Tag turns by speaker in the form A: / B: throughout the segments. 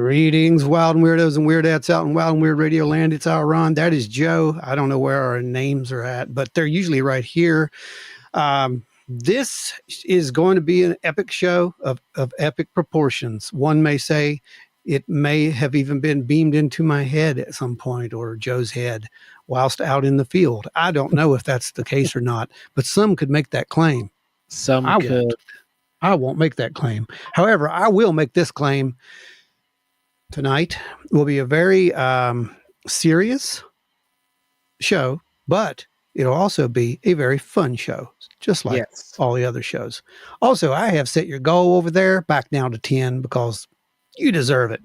A: Greetings, wild and weirdos and weirdettes out in Wild and Weird Radio Land. It's our Ron. That is Joe. I don't know where our names are at, but they're usually right here. This is going to be an epic show of epic proportions. One may say it may have even been beamed into my head at some point, or Joe's head whilst out in the field. I don't know if that's the case or not, but some could make that claim. I won't make that claim. However, I will make this claim. Tonight will be a very serious show, but it'll also be a very fun show, just like all the other shows. Also, I have set your goal over there back down to 10 because you deserve it.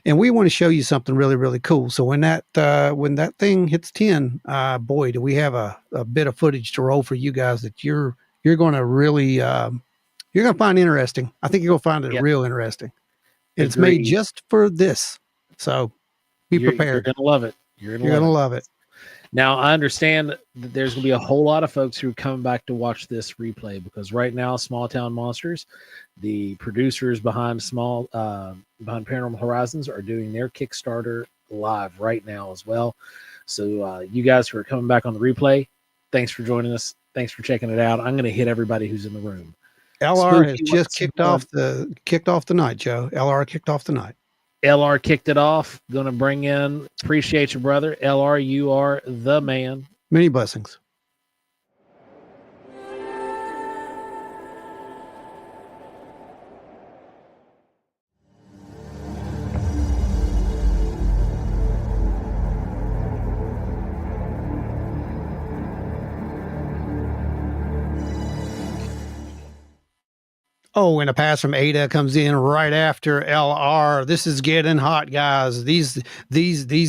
A: And we want to show you something really, really cool. So when that thing hits 10, boy, do we have a bit of footage to roll for you guys that you're going to really, you're going to find interesting. I think you're going to find it real interesting. It's made just for this. So be prepared.
B: You're going to love it.
A: You're going to love it.
B: Now, I understand that there's going to be a whole lot of folks who are coming back to watch this replay because right now, Small Town Monsters, the producers behind Paranormal Horizons, are doing their Kickstarter live right now as well. So you guys who are coming back on the replay, thanks for joining us. Thanks for checking it out. I'm going to hit everybody who's in the room.
A: LR has just kicked off the night, Joe. LR kicked off the night.
B: LR kicked it off. Going to bring in, appreciate you, brother. LR, you are the man.
A: Many blessings. Oh, and a pass from Ada comes in right after LR. This is getting hot, guys. These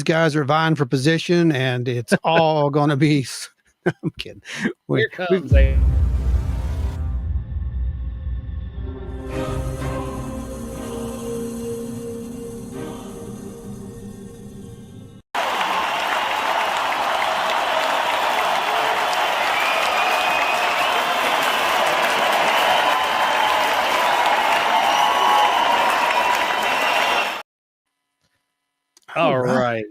A: guys are vying for position, and it's all going to be. I'm kidding.
B: Here comes Ada. All right.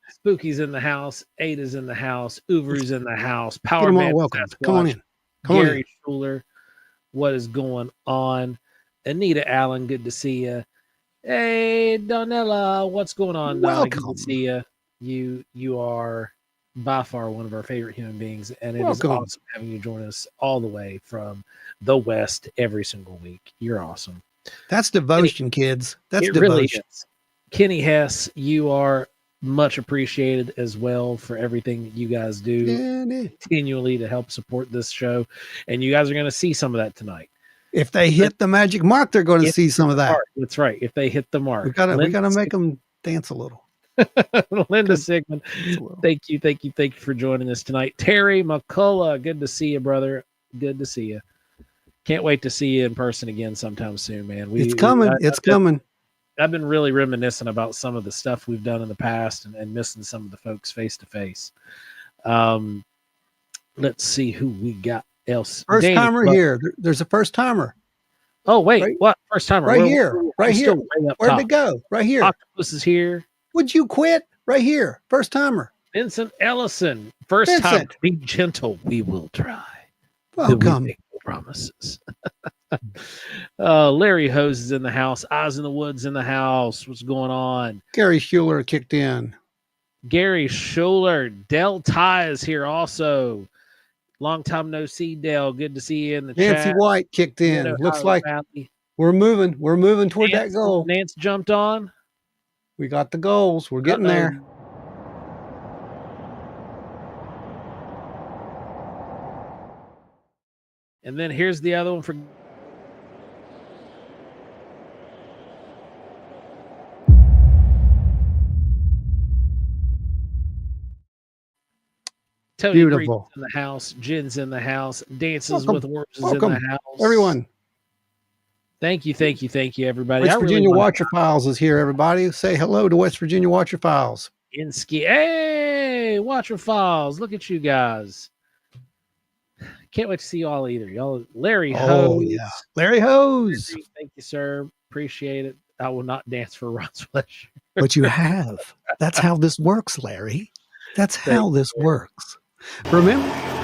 B: Spooky's in the house. Ada's in the house. Uber's in the house. Power Man.
A: Welcome. Come on in.
B: Gary Schuler. What is going on? Anita Allen. Good to see you. Hey, Donella. What's going on?
A: Welcome.
B: Good to see you. You are by far one of our favorite human beings, and it is awesome having you join us all the way from the West every single week. You're awesome.
A: That's devotion, kids. That's devotion.
B: Really is. Kenny Hess, you are much appreciated as well for everything that you guys do continually to help support this show. And you guys are going to see some of that tonight.
A: If they hit the magic mark, they're going to see some of that.
B: That's right. If they hit the mark.
A: We gotta make them dance a little.
B: Linda Sigmund, thank you for joining us tonight. Terry McCullough, good to see you, brother. Good to see you. Can't wait to see you in person again sometime soon, man.
A: It's coming.
B: I've been really reminiscing about some of the stuff we've done in the past and missing some of the folks face to face. Let's see who we got else.
A: First timer here. There's a first timer.
B: Oh, wait. What? First timer?
A: Right here. Where'd it go? Right here.
B: Octopus is here.
A: Would you quit? Right here. First timer.
B: Vincent Ellison. First time. Be gentle. We will try.
A: Welcome.
B: We make no promises. Larry Hose is in the house. Eyes in the Woods in the house. What's going on?
A: Gary Schuler kicked in.
B: Gary Schuler. Del Ty is here also. Long time no see, Del. Good to see you in the chat.
A: Nancy White kicked in. Looks like we're moving toward that goal.
B: Nance jumped on.
A: We got the goals. We're getting there.
B: And then here's the other one for Tony. Beautiful. In the house. Jen's in the house. Dances with Worms is in the house.
A: Everyone.
B: Thank you, everybody.
A: West Virginia Watcher Files is here, everybody. Say hello to West Virginia Watcher Files.
B: Hey, Watcher Files. Look at you guys. Can't wait to see you all either. Y'all, Larry Hose.
A: Oh, yeah. Larry Hose.
B: Thank you, sir. Appreciate it. I will not dance for Ron's pleasure.
A: But you have. That's how this works, Larry. That's how this works. Remember?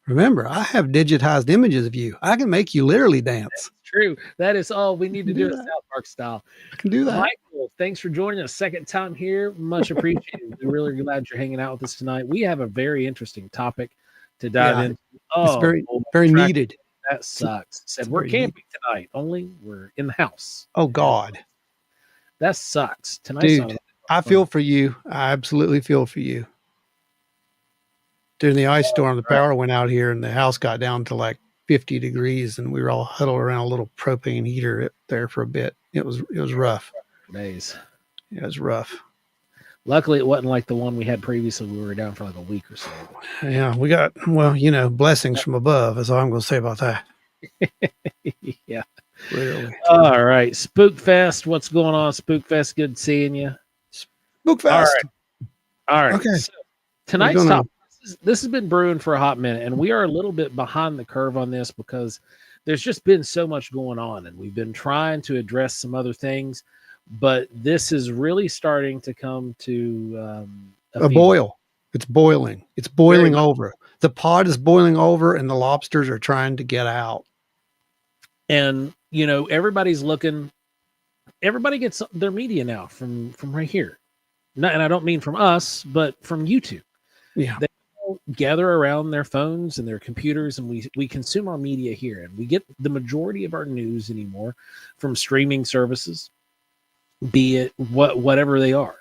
A: Remember, I have digitized images of you. I can make you literally dance.
B: That's true. That is all we need to do, South Park style.
A: I can do that.
B: Michael, thanks for joining us second time here. Much appreciated. We're really glad you're hanging out with us tonight. We have a very interesting topic to dive into.
A: It's very needed.
B: That sucks. Said we're camping tonight. Only we're in the house.
A: Oh God,
B: that sucks. Tonight,
A: dude. I feel for you. I absolutely feel for you. During the ice storm, the power went out here, and the house got down to like 50 degrees, and we were all huddled around a little propane heater there for a bit. It was rough.
B: Days.
A: It was rough.
B: Luckily, it wasn't like the one we had previously. We were down for like a week or so.
A: Yeah, we got, well, you know, blessings from above. That's all I'm going to say about that.
B: Yeah.
A: Really.
B: All right. Spookfest. What's going on, Spookfest? Good seeing you.
A: Spookfest.
B: All right.
A: Okay.
B: So tonight's topic. This has been brewing for a hot minute, and we are a little bit behind the curve on this because there's just been so much going on, and we've been trying to address some other things, but this is really starting to come to
A: a boil. It's boiling. It's boiling over. The pot is boiling over, and the lobsters are trying to get out.
B: And, you know, everybody's looking. Everybody gets their media now from right here. And I don't mean from us, but from YouTube.
A: Yeah.
B: They gather around their phones and their computers, and we consume our media here, and we get the majority of our news anymore from streaming services, be it whatever they are.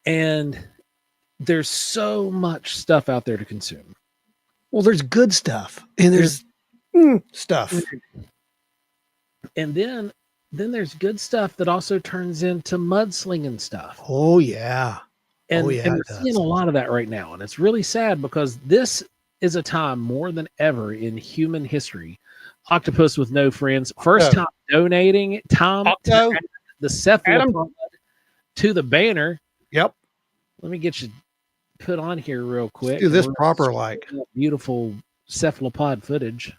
B: And there's so much stuff out there to consume.
A: Well, there's good stuff, and there's stuff.
B: And then there's good stuff that also turns into mudslinging stuff.
A: Oh yeah.
B: And, and we're seeing a lot of that right now. And it's really sad because this is a time more than ever in human history. Octopus with no friends. First time donating time to the cephalopod to the banner.
A: Yep.
B: Let me get you put on here real quick.
A: Let's do this proper like.
B: Beautiful cephalopod footage.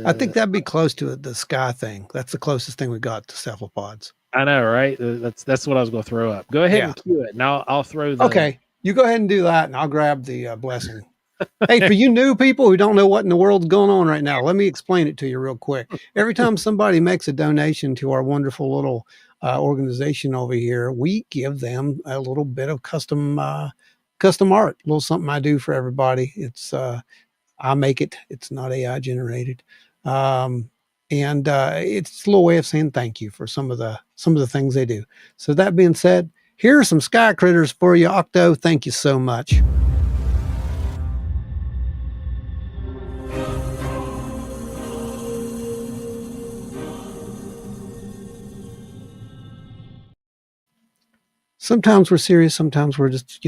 A: I think that'd be close to the sky thing. That's the closest thing we got to cephalopods.
B: I know, right? That's what I was going to throw up. Go ahead and cue it. Now I'll throw the...
A: Okay, you go ahead and do that, and I'll grab the blessing. Hey, for you new people who don't know what in the world's going on right now, let me explain it to you real quick. Every time somebody makes a donation to our wonderful little organization over here, we give them a little bit of custom art, a little something I do for everybody. It's I make it. It's not AI generated. And it's a little way of saying thank you for some of the things they do. So that being said, here are some sky critters for you, Octo. Thank you so much. Sometimes we're serious. Sometimes we're just,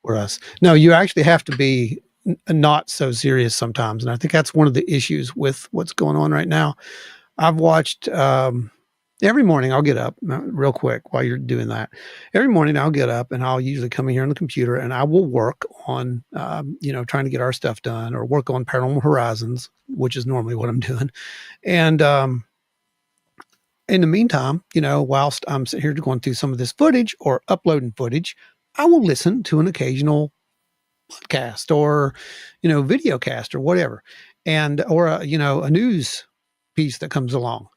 A: we're us. No, you actually have to be not so serious sometimes. And I think that's one of the issues with what's going on right now. I've watched every morning I'll get up real quick while you're doing that. Every morning I'll get up and I'll usually come in here on the computer and I will work on, trying to get our stuff done or work on Paranormal Horizons, which is normally what I'm doing. And in the meantime, whilst I'm sitting here going through some of this footage or uploading footage, I will listen to an occasional podcast or, video cast or whatever. Or a news piece that comes along.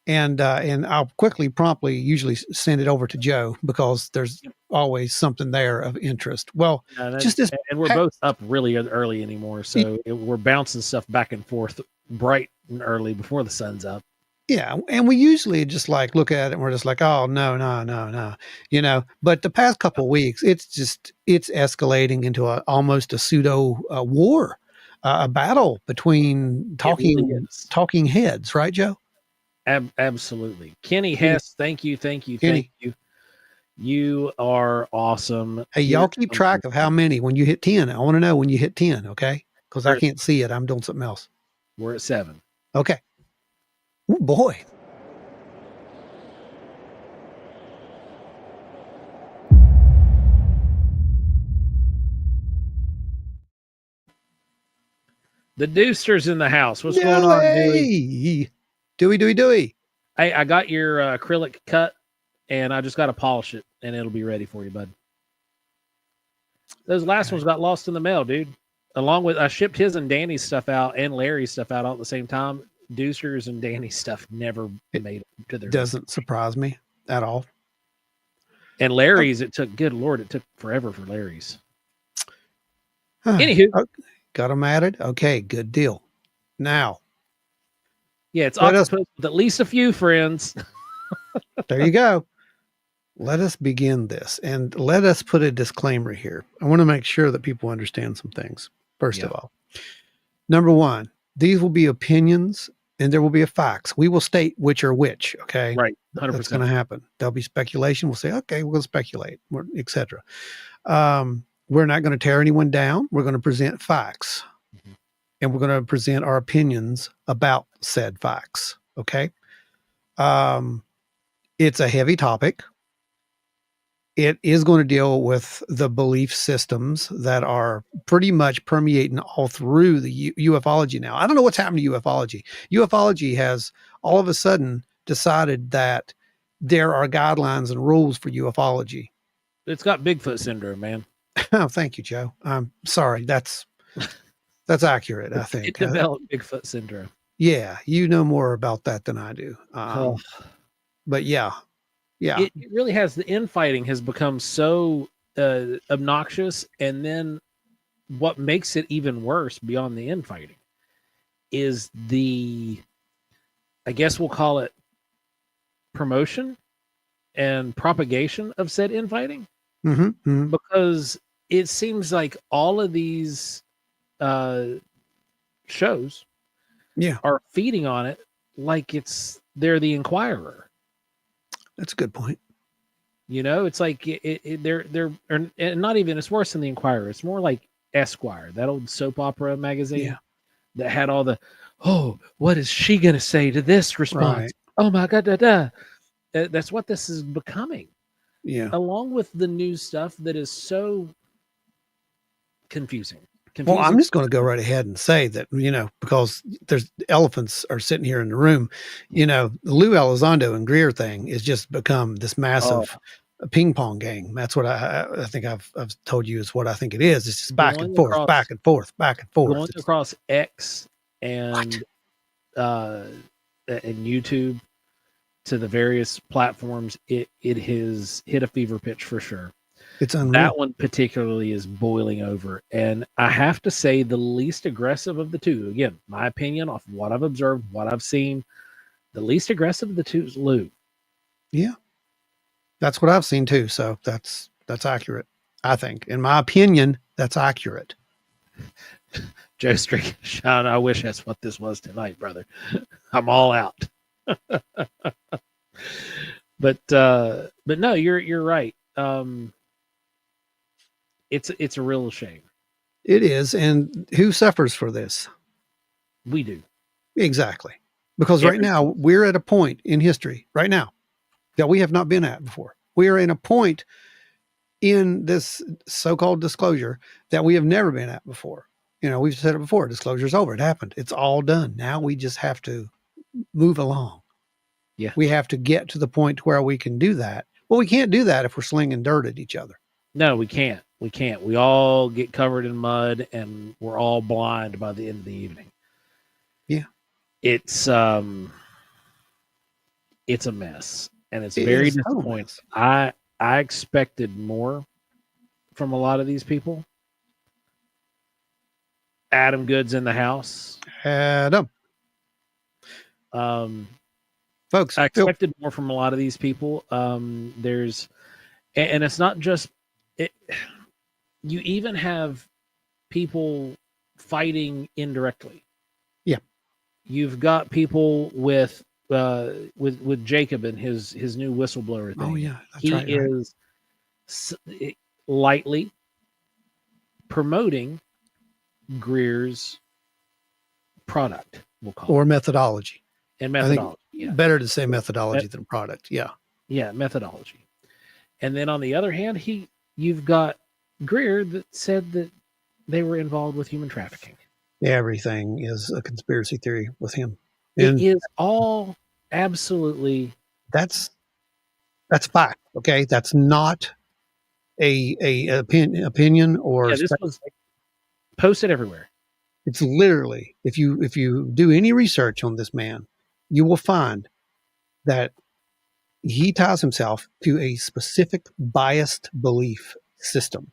A: And I'll promptly usually send it over to Joe because there's always something there of interest. Well, just this,
B: and we're both up really early anymore. So we're bouncing stuff back and forth bright and early before the sun's up.
A: Yeah. And we usually just like look at it and we're just like, oh, no. But the past couple of weeks, it's escalating into almost a pseudo war, a battle between talking heads. Right, Joe?
B: Absolutely. Kenny Hess, thank you. Kenny. You are awesome.
A: Hey, y'all keep track of how many when you hit 10. I want to know when you hit 10, okay? Because I can't see it. I'm doing something else.
B: We're at 7.
A: Okay. Oh boy.
B: The Deuster's in the house. What's going on, Dewey?
A: Dewey.
B: Hey, I got your acrylic cut, and I just got to polish it, and it'll be ready for you, bud. Those last ones got lost in the mail, dude. Along with, I shipped his and Danny's stuff out and Larry's stuff out all at the same time. Deucer's and Danny's stuff never made it to their.
A: Doesn't surprise me at all.
B: And Larry's, it took, good Lord, it took forever for Larry's.
A: Anywho. Got them added. Okay, good deal. Now.
B: Yeah, it's octopus with at least a few friends.
A: There you go. Let us begin this, and let us put a disclaimer here. I want to make sure that people understand some things. First of all, number one, these will be opinions and there will be a facts. We will state which are which. Okay.
B: Right. 100%.
A: That's going to happen. There'll be speculation. We'll say, okay, we'll speculate, etc. We're not going to tear anyone down. We're going to present facts, and we're going to present our opinions about said facts. Okay. It's a heavy topic. It is going to deal with the belief systems that are pretty much permeating all through the ufology now. I don't know what's happened to ufology. Ufology has all of a sudden decided that there are guidelines and rules for ufology.
B: It's got Bigfoot syndrome, man.
A: Oh, thank you, Joe. I'm sorry. That's accurate, I think.
B: It developed Bigfoot syndrome.
A: Yeah, you know more about that than I do. But yeah.
B: It really has. The infighting has become so obnoxious, and then what makes it even worse beyond the infighting is the, I guess we'll call it, promotion and propagation of said infighting. Because it seems like all of these shows are feeding on it like they're the Inquirer.
A: That's a good point.
B: You know, it's like they're and not even, it's worse than the Inquirer. It's more like Esquire, that old soap opera magazine that had all the, oh, what is she going to say to this response? Right. Oh my God, that's what this is becoming.
A: Yeah.
B: Along with the news stuff that is so confusing.
A: Well, I'm just going to go right ahead and say that, because there's elephants are sitting here in the room, the Lou Elizondo and Greer thing has just become this massive ping pong game. That's what I think I've told you is what I think it is. It's just back and forth.
B: Going across X and YouTube to the various platforms, it has hit a fever pitch for sure.
A: It's unreal.
B: That one particularly is boiling over. And I have to say the least aggressive of the two, again, my opinion off what I've observed, what I've seen, the least aggressive of the two is Lou.
A: Yeah. That's what I've seen too. So that's accurate. I think, in my opinion, that's accurate.
B: Joe Strick, Sean, I wish that's what this was tonight, brother. I'm all out. But no, you're right. It's a real shame.
A: It is. And who suffers for this?
B: We do.
A: Exactly. Because right now we're at a point in history right now that we have not been at before. We are in a point in this so-called disclosure that we have never been at before. We've said it before, disclosure's over. It happened. It's all done. Now we just have to move along.
B: Yeah.
A: We have to get to the point where we can do that. Well, we can't do that if we're slinging dirt at each other.
B: No, we can't. We can't. We all get covered in mud and we're all blind by the end of the evening.
A: Yeah.
B: It's a mess, and it's very disappointing. I expected more from a lot of these people. Adam Good's in the house.
A: Adam. Folks,
B: I expected more from a lot of these people. There's, and it's not just it. You even have people fighting indirectly.
A: Yeah.
B: You've got people with Jacob and his new whistleblower thing.
A: Oh yeah,
B: he is lightly promoting Greer's product, we'll call
A: or methodology.
B: And
A: I think
B: methodology. Yeah.
A: better to say methodology than product. Yeah.
B: Yeah, methodology. And then on the other hand, you've got Greer that said that they were involved with human trafficking.
A: Everything is a conspiracy theory with him.
B: It
A: And
B: is all absolutely
A: that's fact. Okay. That's not a opinion or
B: this was posted everywhere.
A: it's literally, if you do any research on this man, you will find that he ties himself to a specific biased belief system.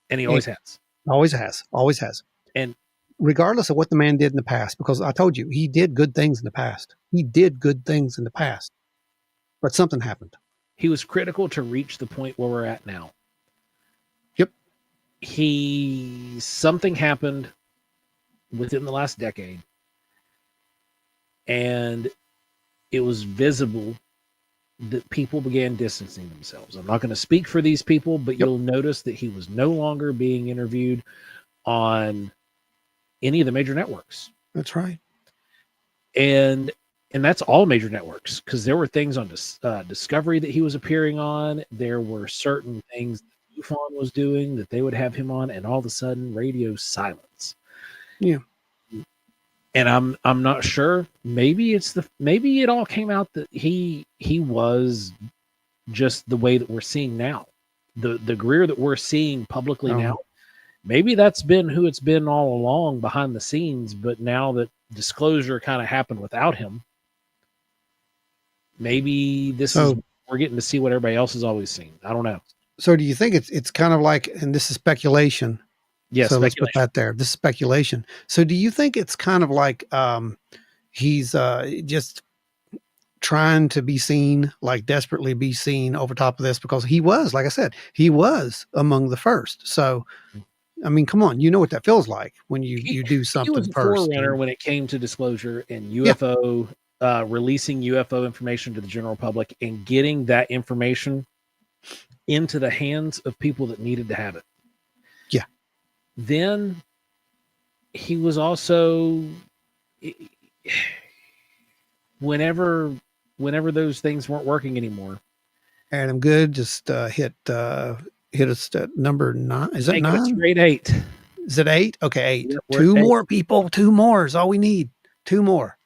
B: And he always has.
A: Always has.
B: And
A: regardless of what the man did in the past, because I told you, he did good things in the past. He did good things in the past, but something happened.
B: He was critical to reach the point where we're at now.
A: Yep.
B: Something happened within the last decade, and it was visible that people began distancing themselves. I'm not going to speak for these people, but you'll notice that he was no longer being interviewed on any of the major networks.
A: That's right.
B: And that's all major networks, because there were things on Discovery that he was appearing on. There were certain things that UFO was doing that they would have him on, and all of a sudden, radio silence.
A: Yeah.
B: And I'm not sure. Maybe it all came out that he was just the way that we're seeing now. The Greer that we're seeing publicly now. Maybe that's been who it's been all along behind the scenes, but now that disclosure kind of happened without him, maybe we're getting to see what everybody else has always seen. I don't know.
A: So do you think it's kind of like, and this is speculation.
B: Yes.
A: So let's put that there. This is speculation. So do you think it's kind of like he's just trying to be seen, like desperately be seen over top of this, because he was, like I said, he was among the first. So, I mean, come on, you know what that feels like when you do something
B: he was a
A: first.
B: Forerunner when it came to disclosure and UFO, releasing UFO information to the general public and getting that information into the hands of people that needed to have it.
A: Yeah.
B: Then he was also, whenever those things weren't working anymore.
A: Adam Good just hit us at number 9. Is that 9?
B: Straight 8.
A: Is it 8? Okay, 8.
B: Yep,
A: 2 more people. 2 more is all we need. 2 more.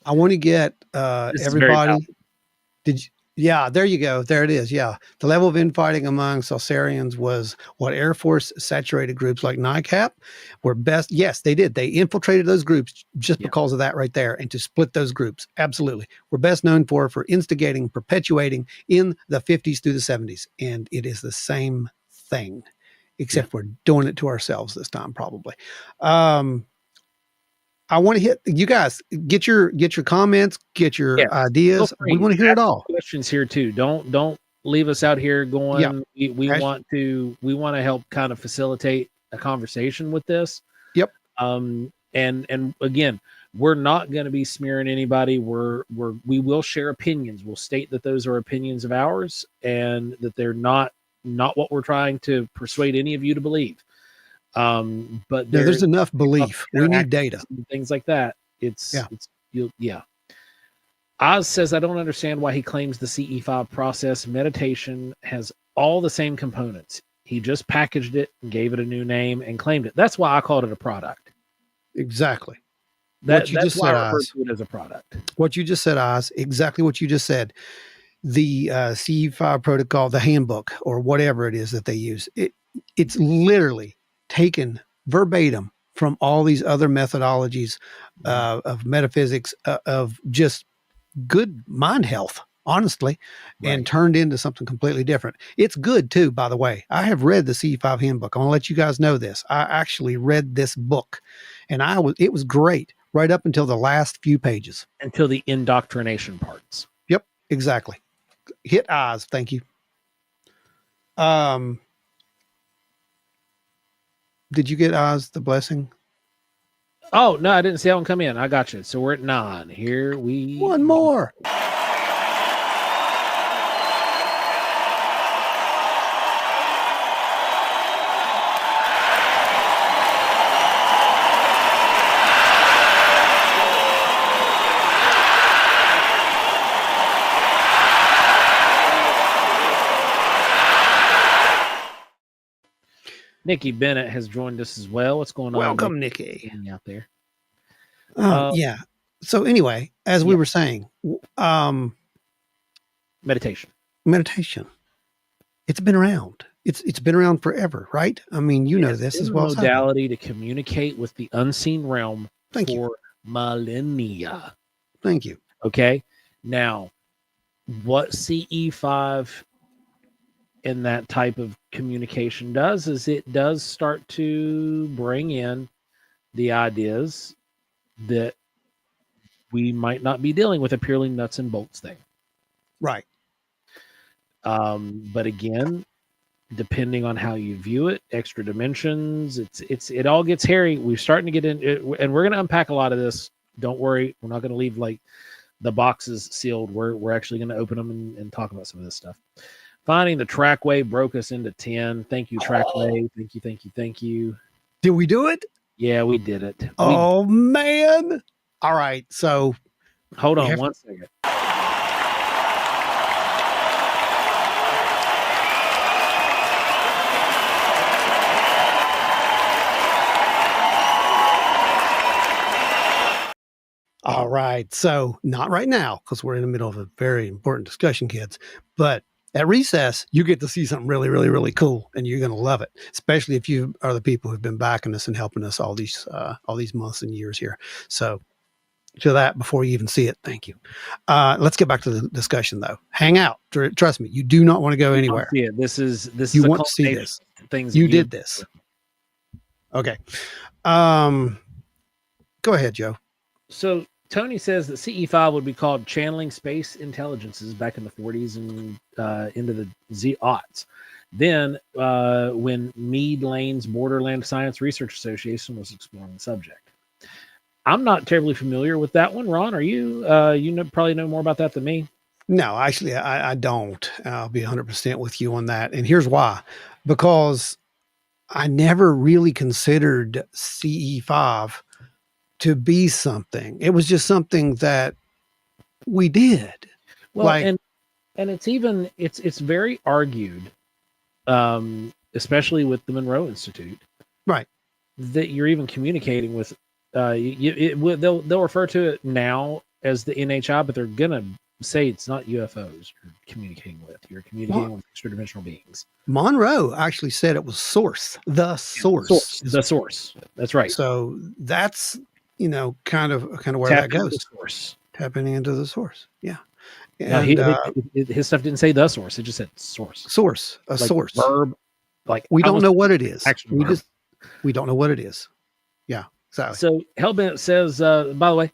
A: I want to get everybody. Did you? Yeah, there you go. There it is. Yeah. The level of infighting among Saucerians was what Air Force saturated groups like NICAP were best. Yes, they did. They infiltrated those groups just because of that right there, and to split those groups. Absolutely. We're best known for instigating, perpetuating in the 50s through the 70s. And it is the same thing, except we're doing it to ourselves this time, probably. I want to hit you guys. Get your comments, get your ideas. We want to hear it all.
B: Questions here too. Don't leave us out here going. We want to help kind of facilitate a conversation with this.
A: Yep.
B: And again, we're not going to be smearing anybody. We will share opinions. We'll state that those are opinions of ours and that they're not what we're trying to persuade any of you to believe. But
A: there's enough belief. We need data,
B: things like that. Oz says, I don't understand why he claims the CE5 process meditation has all the same components. He just packaged it and gave it a new name and claimed it. That's why I called it a product.
A: Exactly.
B: That's why I referred to it as a product.
A: What you just said, Oz, exactly what you just said. The CE5 protocol, the handbook, or whatever it is that they use, it's literally taken verbatim from all these other methodologies of metaphysics, of just good mind health, honestly, and turned into something completely different. It's good too, by the way. I have read the C5 handbook. I want to let you guys know this. I actually read this book, and it was great right up until the last few pages.
B: Until the indoctrination parts.
A: Yep, exactly. Hit eyes. Thank you. Did you get Oz the blessing?
B: Oh no, I didn't see that one come in. I got you. So we're at 9. Here we
A: One more.
B: Nikki Bennett has joined us as well. What's going on?
A: Welcome, Nikki.
B: Out there.
A: Yeah. So anyway, as we were saying,
B: meditation.
A: It's been around. It's been around forever, right? I mean, you know this as well.
B: Modality to communicate with the unseen realm for millennia.
A: Thank you.
B: Okay. Now, what CE5 in that type of communication does is it does start to bring in the ideas that we might not be dealing with a purely nuts and bolts thing.
A: Right.
B: But again, depending on how you view it, extra dimensions, it all gets hairy. We're starting to get in it, and we're going to unpack a lot of this. Don't worry. We're not going to leave like the boxes sealed. We're actually going to open them and talk about some of this stuff. Finding the trackway broke us into 10. Thank you, trackway. Thank you.
A: Did we do it?
B: Yeah, we did it.
A: Man. All right. So
B: hold on 1 second.
A: All right. So not right now, because we're in the middle of a very important discussion, kids. But at recess, you get to see something really, really, really cool, and you're going to love it, especially if you are the people who've been backing us and helping us all these months and years here. So to that, before you even see it, thank you. Let's get back to the discussion, though. Hang out. Trust me, you do not want to go anywhere.
B: Yeah, this is
A: you want to see this.
B: Things
A: you did this. Okay. Go ahead, Joe.
B: So Tony says that CE5 would be called channeling space intelligences back in the 40s and into the Z-aughts. Then when Meade Lane's Borderland Science Research Association was exploring the subject. I'm not terribly familiar with that one. Ron, are you? Probably know more about that than me.
A: No, actually, I don't. I'll be 100% with you on that. And here's why. Because I never really considered CE5 to be something. It was just something that we did.
B: Well, and it's very argued, especially with the Monroe Institute,
A: right?
B: That you're even communicating with. They'll refer to it now as the NHI, but they're gonna say it's not UFOs you're communicating with. You're communicating with extra-dimensional beings.
A: Monroe actually said it was source. The source.
B: The source. That's right.
A: So that's kind of where that goes. Tapping into the source. Yeah. And
B: his stuff didn't say the source; it just said source.
A: Source. A
B: like
A: source.
B: Verb. Like
A: we don't know what it is.
B: We
A: don't know what it is. Yeah. Exactly.
B: So Hellbent says, by the way,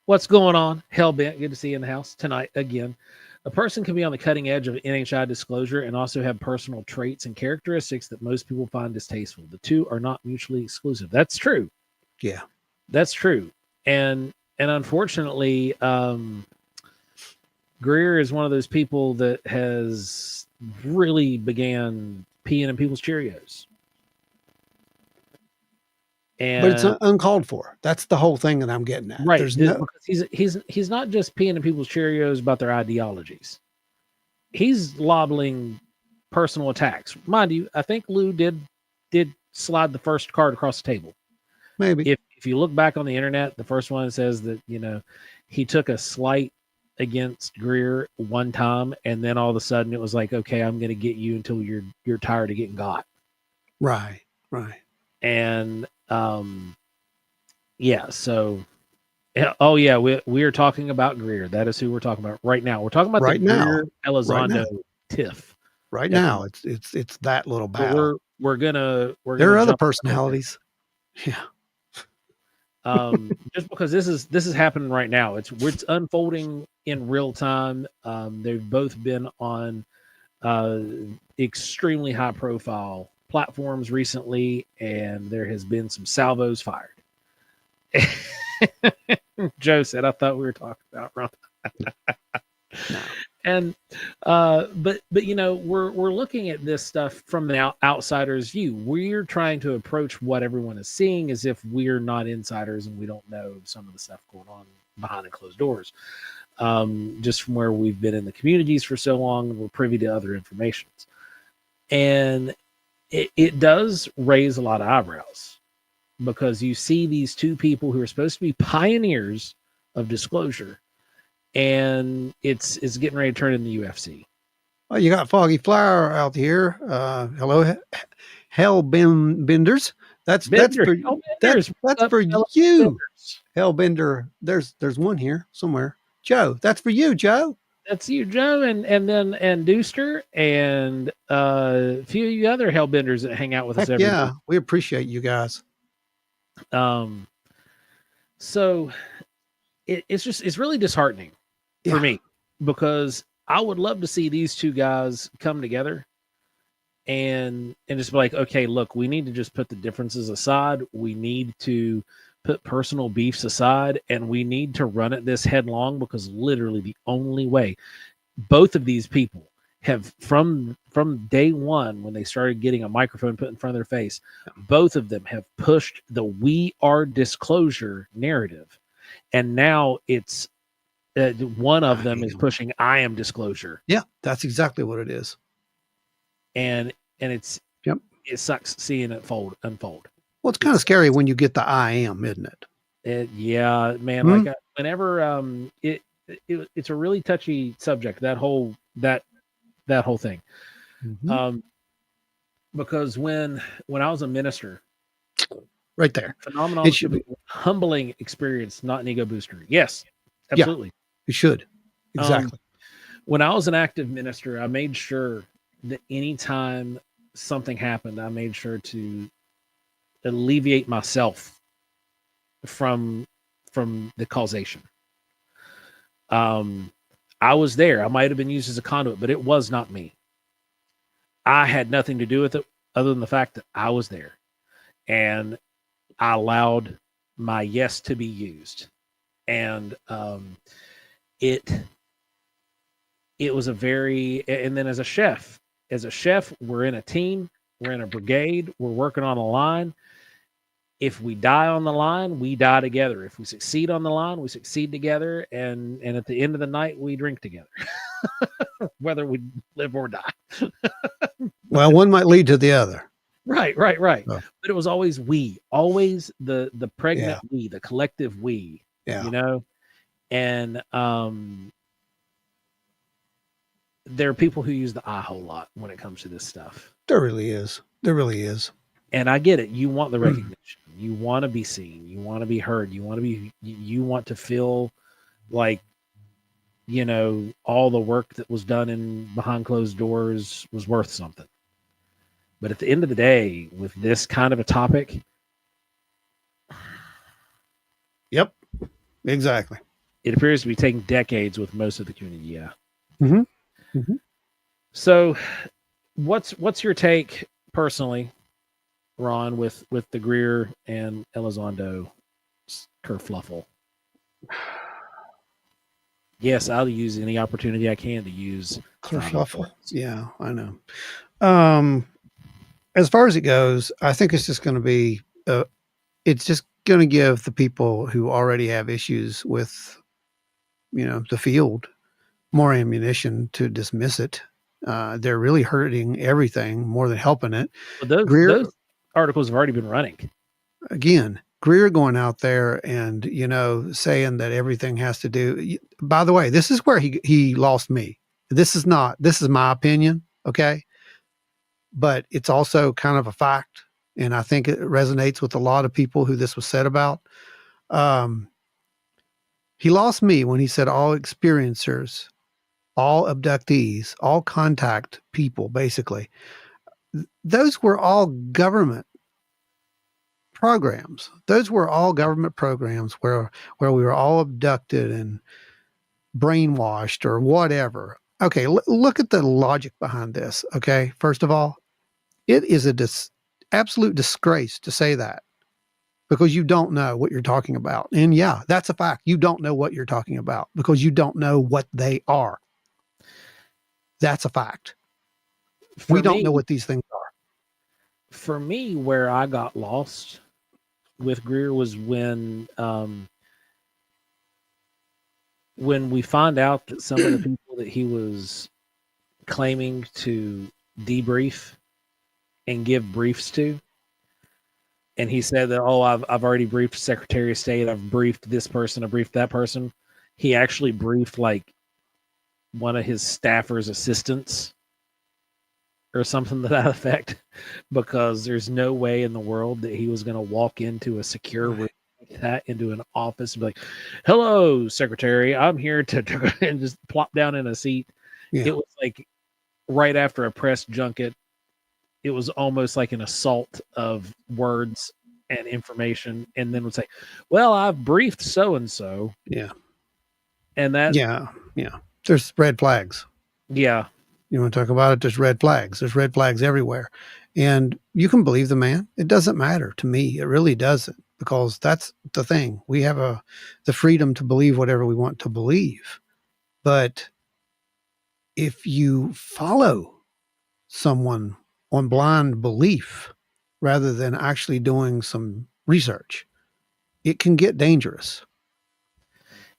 B: what's going on? Hellbent, good to see you in the house tonight again. A person can be on the cutting edge of NHI disclosure and also have personal traits and characteristics that most people find distasteful. The two are not mutually exclusive. That's true.
A: Yeah.
B: That's true. And unfortunately, Greer is one of those people that has really began peeing in people's Cheerios.
A: But it's uncalled for. That's the whole thing that I'm getting at.
B: Right. Because he's not just peeing in people's Cheerios about their ideologies. He's lobbing personal attacks. Mind you, I think Lou did slide the first card across the table.
A: Maybe.
B: If you look back on the internet, the first one says that, he took a slight against Greer one time, and then all of a sudden it was like, okay, I'm going to get you until you're tired of getting got.
A: Right.
B: And yeah, so we are talking about Greer. That is who we're talking about right now. We're talking about
A: right
B: the
A: now.
B: Greer Elizondo tiff.
A: Right now, it's that little battle.
B: We're gonna
A: there are other personalities. Yeah.
B: Just because this is happening right now. It's unfolding in real time. They've both been on extremely high profile platforms recently, and there has been some salvos fired. Joe said, I thought we were talking about Ron.
A: No.
B: And but you know, we're looking at this stuff from the outsider's view. We're trying to approach what everyone is seeing as if we're not insiders and we don't know some of the stuff going on behind the closed doors. Just from where we've been in the communities for so long, we're privy to other informations. And it does raise a lot of eyebrows, because you see these two people who are supposed to be pioneers of disclosure, and it's getting ready to turn into the UFC.
A: Well, you got Foggy Flower out here. Hello, Hellbenders. That's for
B: Hellbenders.
A: that's for you, Hellbender. There's one here somewhere. Joe, that's for you, Joe.
B: That's you, Joe, and Dooster, and a few of you other Hellbenders that hang out with us every
A: yeah,
B: week.
A: we appreciate you guys.
B: So it's really disheartening for me, because I would love to see these two guys come together and just be like, okay, look, we need to just put the differences aside. We need to put personal beefs aside, and we need to run at this headlong, because literally the only way both of these people have, from day one, when they started getting a microphone put in front of their face, both of them have pushed the "we are disclosure" narrative, and now it's one of them is pushing "I am disclosure."
A: Yeah, that's exactly what it is.
B: And it's it sucks seeing it unfold.
A: Well, it's kind of scary when you get the "I am," isn't it?
B: Yeah, man. Like whenever it's a really touchy subject, that whole thing. Because when I was a minister,
A: right there,
B: phenomenal, it should be humbling experience, not an ego booster. Yes, absolutely.
A: Yeah, it should. Exactly.
B: When I was an active minister, I made sure that anytime something happened, I made sure to alleviate myself from the causation. I was there. I might have been used as a conduit, but it was not me. I had nothing to do with it other than the fact that I was there, and I allowed my yes to be used. And it was a very, and then as a chef, we're in a team, we're in a brigade, we're working on a line. If we die on the line, we die together. If we succeed on the line, we succeed together. And at the end of the night, we drink together, whether we live or die.
A: Well, one might lead to the other.
B: Right. Oh. But it was always we, always the pregnant we, the collective we, you know? And there are people who use the I whole lot when it comes to this stuff.
A: There really is.
B: And I get it. You want the recognition. You want to be seen. You want to be heard. You want to feel like, you know, all the work that was done behind closed doors was worth something. But at the end of the day, with this kind of a topic.
A: Yep, exactly.
B: It appears to be taking decades with most of the community. Yeah.
A: Mm-hmm. Mm-hmm.
B: So what's your take personally, Ron, with the Greer and Elizondo kerfluffle? Yes, I'll use any opportunity I can to use
A: kerfluffle. Yeah, I know. As far as it goes, I think it's just going to be, it's just going to give the people who already have issues with, you know, the field more ammunition to dismiss it. They're really hurting everything more than helping it.
B: But those articles have already been running.
A: Again, Greer going out there and, you know, saying that everything has to do. By the way, this is where he lost me. This is my opinion. Okay. But it's also kind of a fact. And I think it resonates with a lot of people who this was said about. He lost me when he said all experiencers, all abductees, all contact people, basically. Those were all government programs. Those were all government programs where we were all abducted and brainwashed or whatever. Okay, look at the logic behind this. Okay, first of all, it is a absolute disgrace to say that. because you don't know what you're talking about. And yeah, that's a fact. You don't know what you're talking about because you don't know what they are. That's a fact. We don't know what these things are.
B: For me, where I got lost with Greer was when we find out that some of the people that he was claiming to debrief and give briefs to, and he said that, oh, I've already briefed Secretary of State, I've briefed this person, I briefed that person. He actually briefed like one of his staffers' assistants or something to that effect, because there's no way in the world that he was going to walk into a secure room like that, into an office, and be like, "Hello, Secretary, I'm here to," and just plop down in a seat.
A: Yeah.
B: It was like right after a press junket. It was almost like an assault of words and information, and then would say, "Well, I've briefed so and so."
A: Yeah.
B: And that,
A: Yeah. Yeah. There's red flags.
B: yeah,
A: You want to talk about it? There's red flags. There's red flags everywhere. And you can believe the man. It doesn't matter to me. It really doesn't, because that's the thing. We have the freedom to believe whatever we want to believe. But if you follow someone on blind belief rather than actually doing some research, it can get dangerous.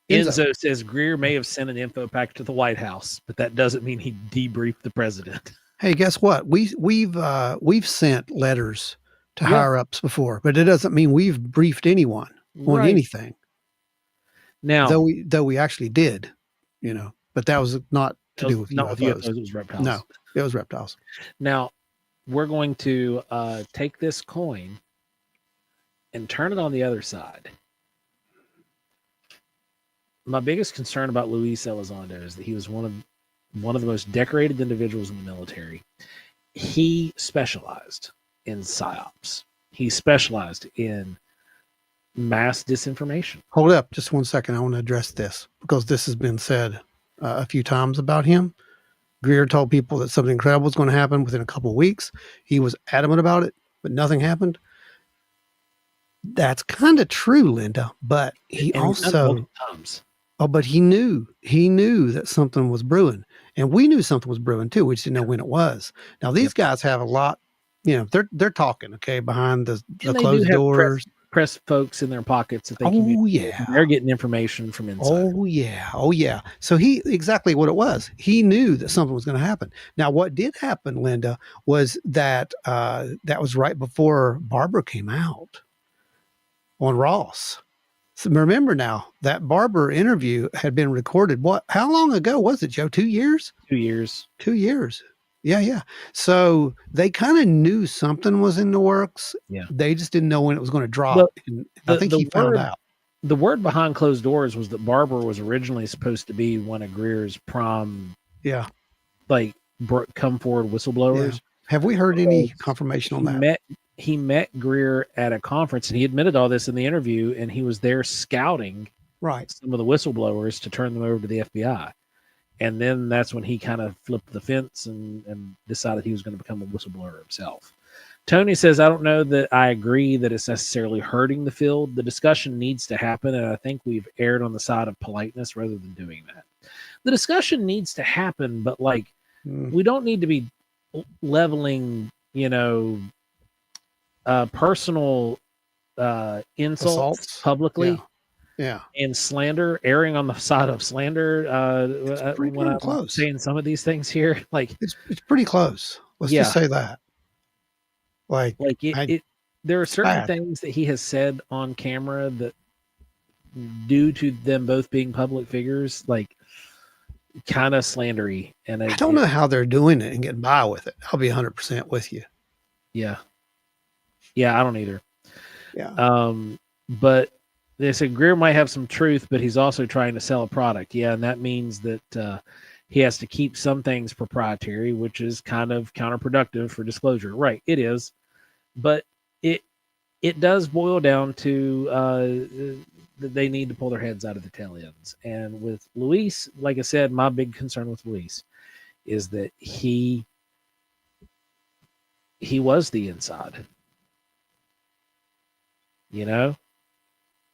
B: Enzo says Greer may have sent an info pack to the White House, but that doesn't mean he debriefed the president.
A: Hey, guess what? We've sent letters to higher ups before, but it doesn't mean we've briefed anyone on anything.
B: Now,
A: though we actually did, but that was not to do with
B: not
A: UFOs.
B: with UFOs. It was reptiles.
A: No, it was reptiles.
B: Now, we're going to take this coin and turn it on the other side. My biggest concern about Luis Elizondo is that he was one of the most decorated individuals in the military. He specialized in psyops. He specialized in mass disinformation.
A: Hold up just 1 second. I want to address this because this has been said a few times about him. Greer told people that something incredible was going to happen within a couple of weeks. He was adamant about it, but nothing happened. That's kind of true, Linda, but he also... but he knew that something was brewing, and we knew something was brewing too. We just didn't know when it was. Now these guys have a lot, they're talking, okay, behind the closed doors.
B: Press folks in their pockets that they they're getting information from inside.
A: Oh yeah. So exactly what it was. He knew that something was going to happen. Now, what did happen, Linda, was that that was right before Barbara came out on Ross. So remember now, that Barbara interview had been recorded. How long ago was it, Joe? 2 years?
B: 2 years.
A: 2 years. Yeah. So they kind of knew something was in the works.
B: Yeah.
A: They just didn't know when it was going to drop. I think he found out.
B: The word behind closed doors was that Barbara was originally supposed to be one of Greer's prom.
A: Yeah.
B: Like come forward whistleblowers.
A: Yeah. Have we heard any confirmation on that?
B: He met Greer at a conference, and he admitted all this in the interview, and he was there scouting some of the whistleblowers to turn them over to the FBI. And then that's when he kind of flipped the fence and decided he was going to become a whistleblower himself. Tony says, I don't know that I agree that it's necessarily hurting the field. The discussion needs to happen, and I think we've erred on the side of politeness rather than doing that. The discussion needs to happen, but we don't need to be leveling, personal insults publicly.
A: Yeah.
B: And slander, erring on the side of slander. When I'm
A: close.
B: saying some of these things here,
A: it's pretty close. Let's just say that.
B: There are certain things that he has said on camera that, due to them both being public figures, kind of slandery. And
A: I don't know how they're doing it and getting by with it. I'll be 100% with you.
B: Yeah. Yeah, I don't either.
A: Yeah.
B: But they said Greer might have some truth, but he's also trying to sell a product. Yeah, and that means that he has to keep some things proprietary, which is kind of counterproductive for disclosure. Right, it is. But it does boil down to that they need to pull their heads out of the tail ends. And with Luis, like I said, my big concern with Luis is that he was the inside.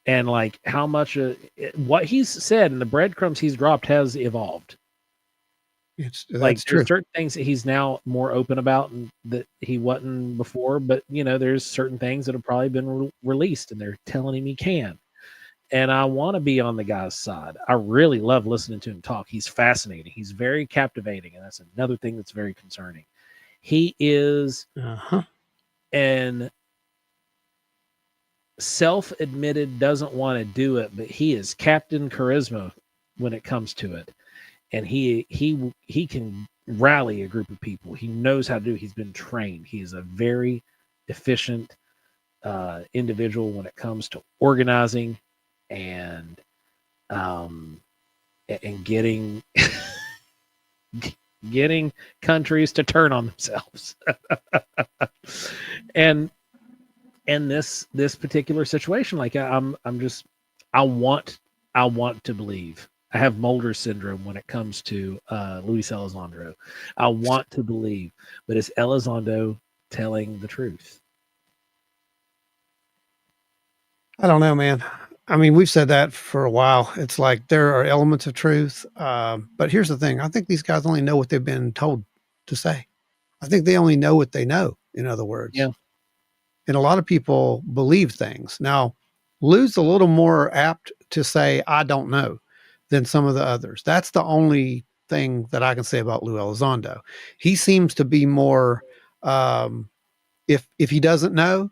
B: And like how much what he's said and the breadcrumbs he's dropped has evolved.
A: That's true.
B: There's certain things that he's now more open about and that he wasn't before, but there's certain things that have probably been released and they're telling him he can. And I want to be on the guy's side. I really love listening to him talk. He's fascinating. He's very captivating, and that's another thing that's very concerning. He is an self-admitted doesn't want to do it, but he is Captain Charisma when it comes to it. And he can rally a group of people. He knows how to do it. He's been trained. He is a very efficient individual when it comes to organizing and getting getting countries to turn on themselves. and this particular situation, like I want to believe. I have Mulder syndrome when it comes to Luis Elizondo. I want to believe, but is Elizondo telling the truth?
A: I don't know, man. I mean, we've said that for a while. It's like there are elements of truth. But here's the thing. I think these guys only know what they've been told to say. I think they only know what they know, in other words.
B: Yeah.
A: And a lot of people believe things. Now, Lou's a little more apt to say, I don't know, than some of the others. That's the only thing that I can say about Lou Elizondo. He seems to be more, if he doesn't know,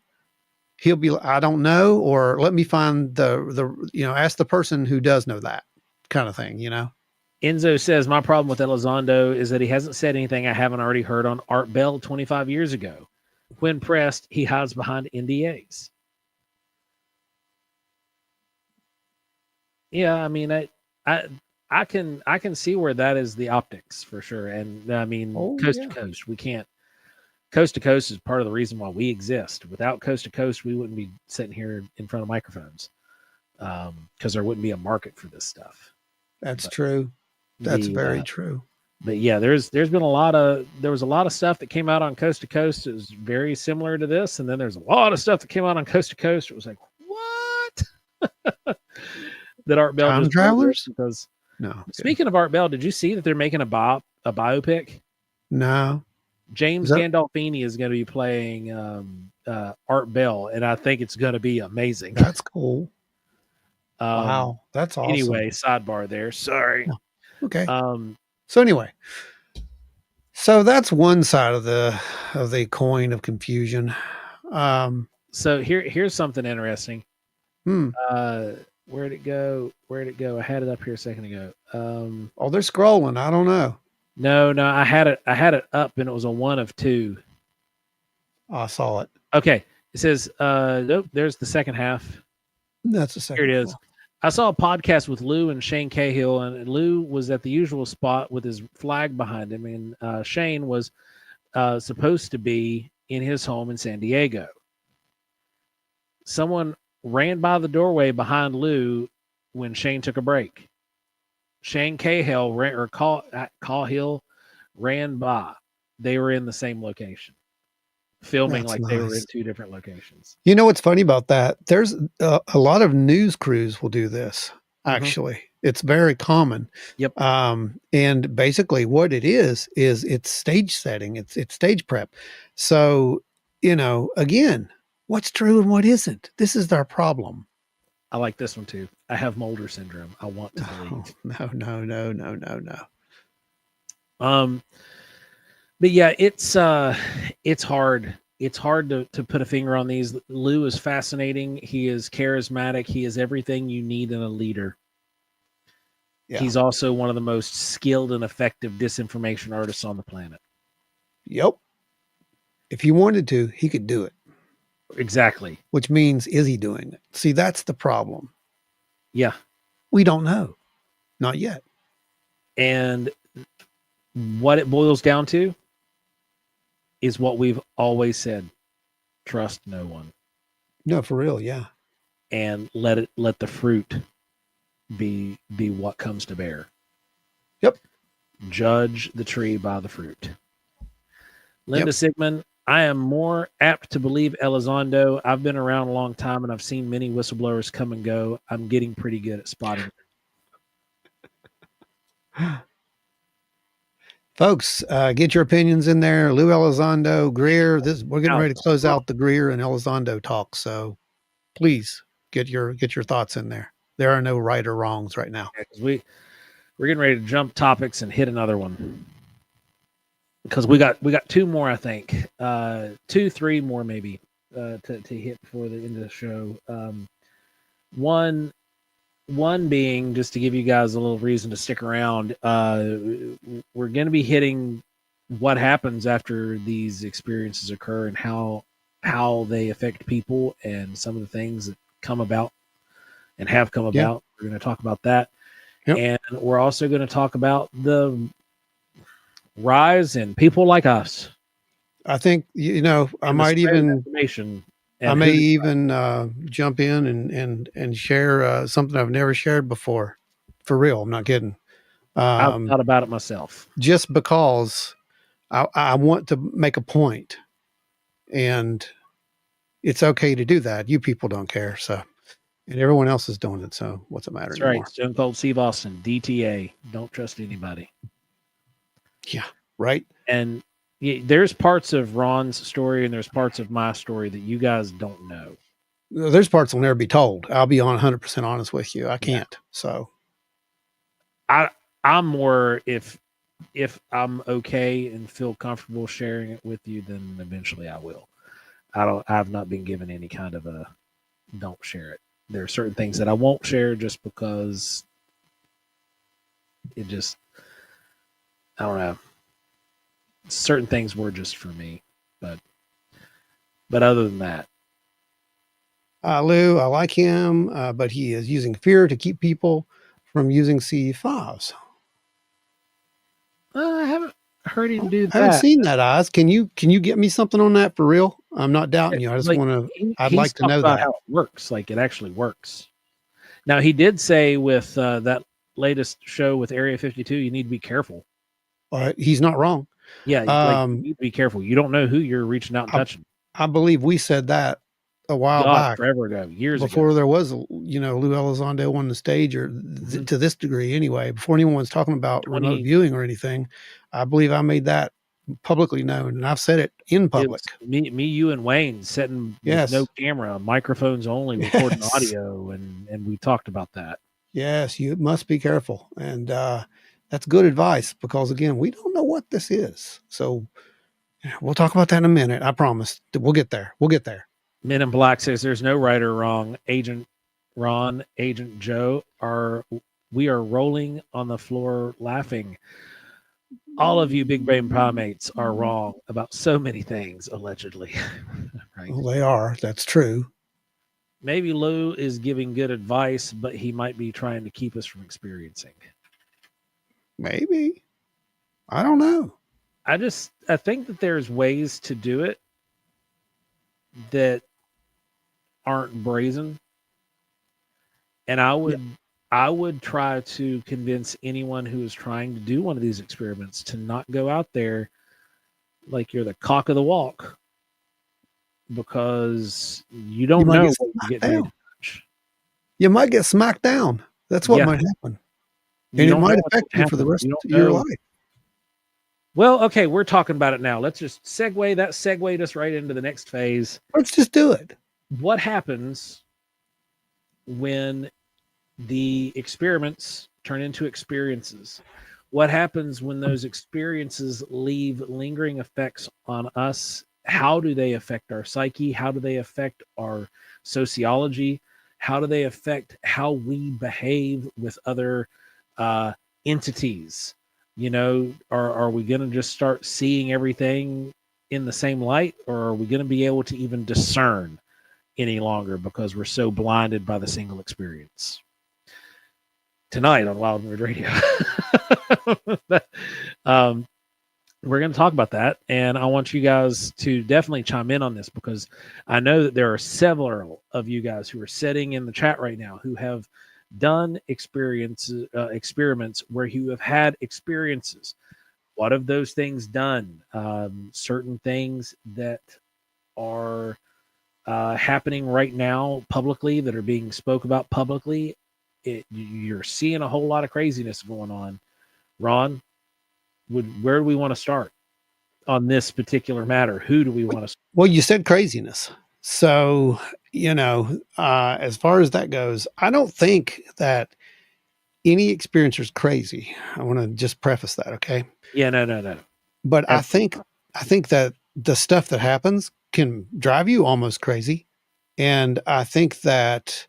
A: he'll be, I don't know, or let me find ask the person who does know that kind of thing,
B: Enzo says, my problem with Elizondo is that he hasn't said anything I haven't already heard on Art Bell 25 years ago. When pressed, he hides behind NDAs. Yeah, I mean, I can see where that is the optics for sure. And I mean, coast to coast, we can't. Coast to coast is part of the reason why we exist. Without coast to coast, we wouldn't be sitting here in front of microphones because there wouldn't be a market for this stuff.
A: That's true. That's very true.
B: But yeah, there was a lot of stuff that came out on Coast to Coast. It was very similar to this, and then there's a lot of stuff that came out on Coast to Coast. It was like, what? That Art Bell
A: Time travelers?
B: Because
A: no. Okay.
B: Speaking of Art Bell, did you see that they're making a biopic?
A: No.
B: James Gandolfini is going to be playing Art Bell, and I think it's going to be amazing.
A: That's cool. Wow, that's awesome.
B: Anyway, sidebar there. Sorry.
A: Oh, okay. So anyway, so that's one side of the coin of confusion.
B: So here's something interesting. Where'd it go? I had it up here a second ago.
A: They're scrolling. I don't know.
B: No, I had it up and it was a 1 of 2.
A: I saw it.
B: Okay. It says, nope, there's the second half.
A: That's the second.
B: Here it is. I saw a podcast with Lou and Shane Cahill, and Lou was at the usual spot with his flag behind him, and Shane was supposed to be in his home in San Diego. Someone ran by the doorway behind Lou when Shane took a break. Shane Cahill Cahill ran by. They were in the same location, filming. That's like nice. They were in 2 different locations.
A: You know what's funny about that? There's a lot of news crews will do this. Actually, it's very common.
B: Yep.
A: And basically, what it is it's stage setting. It's stage prep. So again, what's true and what isn't? This is our problem.
B: I like this one too. I have Mulder syndrome. I want to believe.
A: No.
B: But yeah, it's hard. It's hard to put a finger on these. Lou is fascinating. He is charismatic. He is everything you need in a leader. Yeah. He's also one of the most skilled and effective disinformation artists on the planet.
A: Yep. If he wanted to, he could do it.
B: Exactly.
A: Which means, is he doing it? See, that's the problem.
B: Yeah.
A: We don't know. Not yet.
B: And what it boils down to is what we've always said. Trust no one.
A: No, for real. Yeah.
B: And let the fruit be what comes to bear.
A: Yep.
B: Judge the tree by the fruit. Linda Sigmund, I am more apt to believe Elizondo. I've been around a long time and I've seen many whistleblowers come and go. I'm getting pretty good at spotting.
A: Folks, get your opinions in there. Lou Elizondo, Greer. We're getting ready to close out the Greer and Elizondo talk. So please get your thoughts in there. There are no right or wrongs right now.
B: Yeah, we're getting ready to jump topics and hit another one. Because we got 2 more, I think. 2, 3 more maybe to hit before the end of the show. One being, just to give you guys a little reason to stick around, we're going to be hitting what happens after these experiences occur and how they affect people and some of the things that come about and have come about. We're going to talk about that.
A: Yep.
B: And we're also going to talk about the rise in people like us.
A: I think, I might even jump in and share something I've never shared before. For real, I'm not kidding.
B: I've thought about it myself.
A: Just because I want to make a point, and it's okay to do that. You people don't care, so, and everyone else is doing it. So what's the matter anymore?
B: Right. Stone Cold Steve Austin, DTA. Don't trust anybody.
A: Yeah. Right.
B: And there's parts of Ron's story and there's parts of my story that you guys don't know.
A: There's parts will never be told. I'll be 100% honest with you. I can't. Yeah. So
B: I'm more, if I'm okay and feel comfortable sharing it with you, then eventually I will. I've not been given any kind of a don't share it. There are certain things that I won't share just because it just, I don't know. Certain things were just for me, but other than that,
A: Lou, I like him, but he is using fear to keep people from using C5s.
B: I haven't heard him do that.
A: I haven't seen that, Oz. Can you get me something on that for real? I'm not doubting you. I just want to. I'd like to know that
B: how it works. Like it actually works. Now he did say with that latest show with Area 52, you need to be careful.
A: He's not wrong.
B: Yeah, you need to be careful. You don't know who you're reaching out and touching.
A: I believe we said that a while back,
B: forever ago, years
A: before
B: ago.
A: there was, Lou Elizondo on the stage, or to this degree anyway, before anyone was talking about remote viewing or anything. I believe I made that publicly known, and I've said it in public.
B: Me, you, and Wayne sitting with no camera, microphones only, recording audio, and we talked about that.
A: Yes, you must be careful, and that's good advice, because again, we don't know what this is. So we'll talk about that in a minute. I promise. We'll get there.
B: Men in Black says there's no right or wrong. Agent Ron, Agent Joe, we are rolling on the floor laughing. All of you big brain primates are wrong about so many things, allegedly.
A: Right? Well, they are. That's true.
B: Maybe Lou is giving good advice, but he might be trying to keep us from experiencing.
A: Maybe. I don't know.
B: I think that there's ways to do it that aren't brazen. And I would try to convince anyone who is trying to do one of these experiments to not go out there like you're the cock of the walk, because you don't know what you get ready to touch.
A: You might get smacked down. That's what might happen. And it might affect you for the rest of your life.
B: Well, okay, we're talking about it now. Let's just segue us right into the next phase.
A: Let's just do it.
B: What happens when the experiments turn into experiences? What happens when those experiences leave lingering effects on us? How do they affect our psyche? How do they affect our sociology? How do they affect how we behave with other entities? Are we going to just start seeing everything in the same light, or are we going to be able to even discern any longer because we're so blinded by the single experience? Tonight on Wild Nerd Radio. We're going to talk about that, and I want you guys to definitely chime in on this, because I know that there are several of you guys who are sitting in the chat right now who have done experiments where you have had experiences. what have those things done? Certain things that are happening right now publicly, that are being spoke about publicly, you're seeing a whole lot of craziness going on. Ron, where do we want to start on this particular matter? Who do we want to?
A: Well, you said craziness. So, as far as that goes, I don't think that any experiencer is crazy. I want to just preface that, okay?
B: Yeah, no.
A: But
B: Absolutely.
A: I think that the stuff that happens can drive you almost crazy. And I think that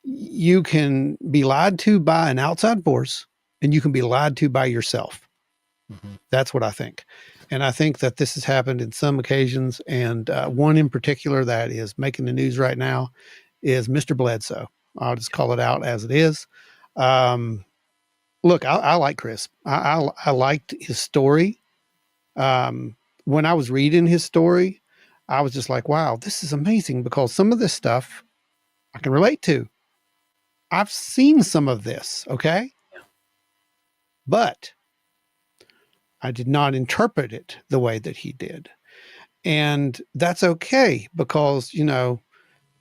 A: you can be lied to by an outside force, and you can be lied to by yourself.
B: Mm-hmm.
A: That's what I think. And I think that this has happened in some occasions. And one in particular that is making the news right now is Mr. Bledsoe. I'll just call it out as it is. Look, I like Chris. I liked his story. When I was reading his story, I was just like, wow, this is amazing, because some of this stuff I can relate to. I've seen some of this, okay? But I did not interpret it the way that he did. And that's okay, because,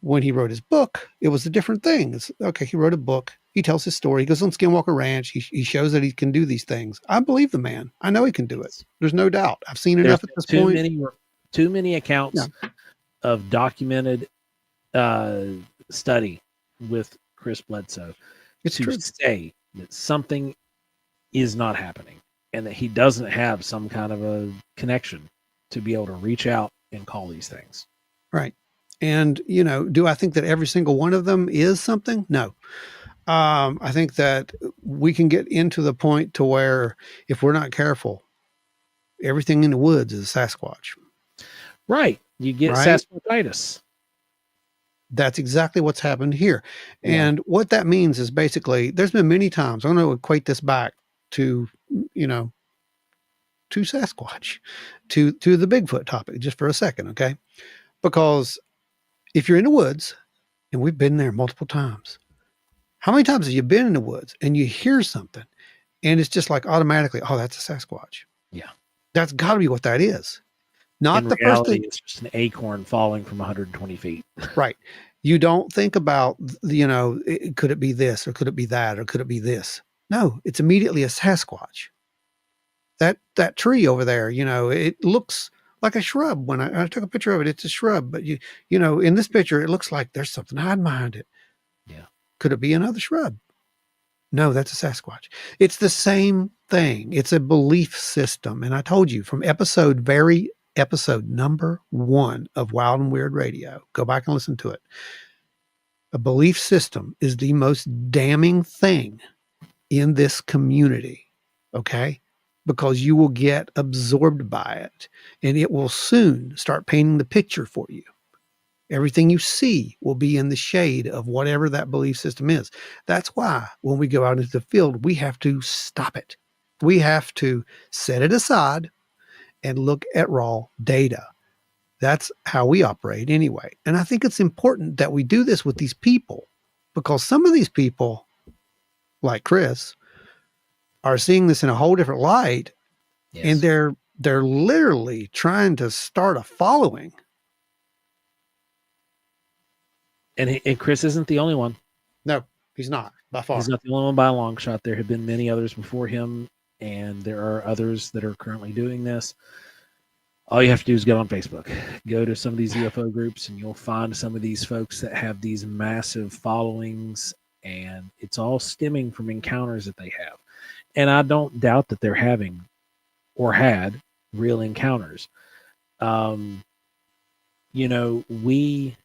A: when he wrote his book, it was a different thing. It's okay. He wrote a book. He tells his story. He goes on Skinwalker Ranch. He shows that he can do these things. I believe the man. I know he can do it. There's no doubt. I've seen enough at this point.
B: Too many accounts of documented study with Chris Bledsoe to say that something is not happening and that he doesn't have some kind of a connection to be able to reach out and call these things.
A: Right. And, do I think that every single one of them is something? No. I think that we can get into the point to where, if we're not careful, everything in the woods is a Sasquatch.
B: Right. You get Sasquatchitis.
A: That's exactly what's happened here. Yeah. And what that means is basically, there's been many times, I'm going to equate this back to, to Sasquatch, to the Bigfoot topic, just for a second, okay? Because if you're in the woods, and we've been there multiple times, how many times have you been in the woods and you hear something and it's just like automatically, oh, that's a Sasquatch?
B: Yeah.
A: That's got to be what that is. Not
B: in
A: the
B: reality,
A: first thing.
B: It's just an acorn falling from 120 feet.
A: Right. You don't think about, could it be this, or could it be that, or could it be this? No, it's immediately a Sasquatch. That tree over there, it looks like a shrub. When I took a picture of it, it's a shrub. But in this picture, it looks like there's something hiding behind it.
B: Yeah. Could
A: it be another shrub? No, that's a Sasquatch. It's the same thing. It's a belief system. And I told you from episode number 1 of Wild and Weird Radio, go back and listen to it. A belief system is the most damning thing in this community. Okay? Because you will get absorbed by it, and it will soon start painting the picture for you. Everything you see will be in the shade of whatever that belief system is. That's why when we go out into the field, we have to stop it. We have to set it aside and look at raw data. That's how we operate anyway. And I think it's important that we do this with these people, because some of these people, like Chris, are seeing this in a whole different light. Yes. And they're literally trying to start a following.
B: And Chris isn't the only one.
A: No, he's not, by far.
B: He's not the only one by a long shot. There have been many others before him, and there are others that are currently doing this. All you have to do is get on Facebook. Go to some of these UFO groups, and you'll find some of these folks that have these massive followings, and it's all stemming from encounters that they have. And I don't doubt that they're having or had real encounters. We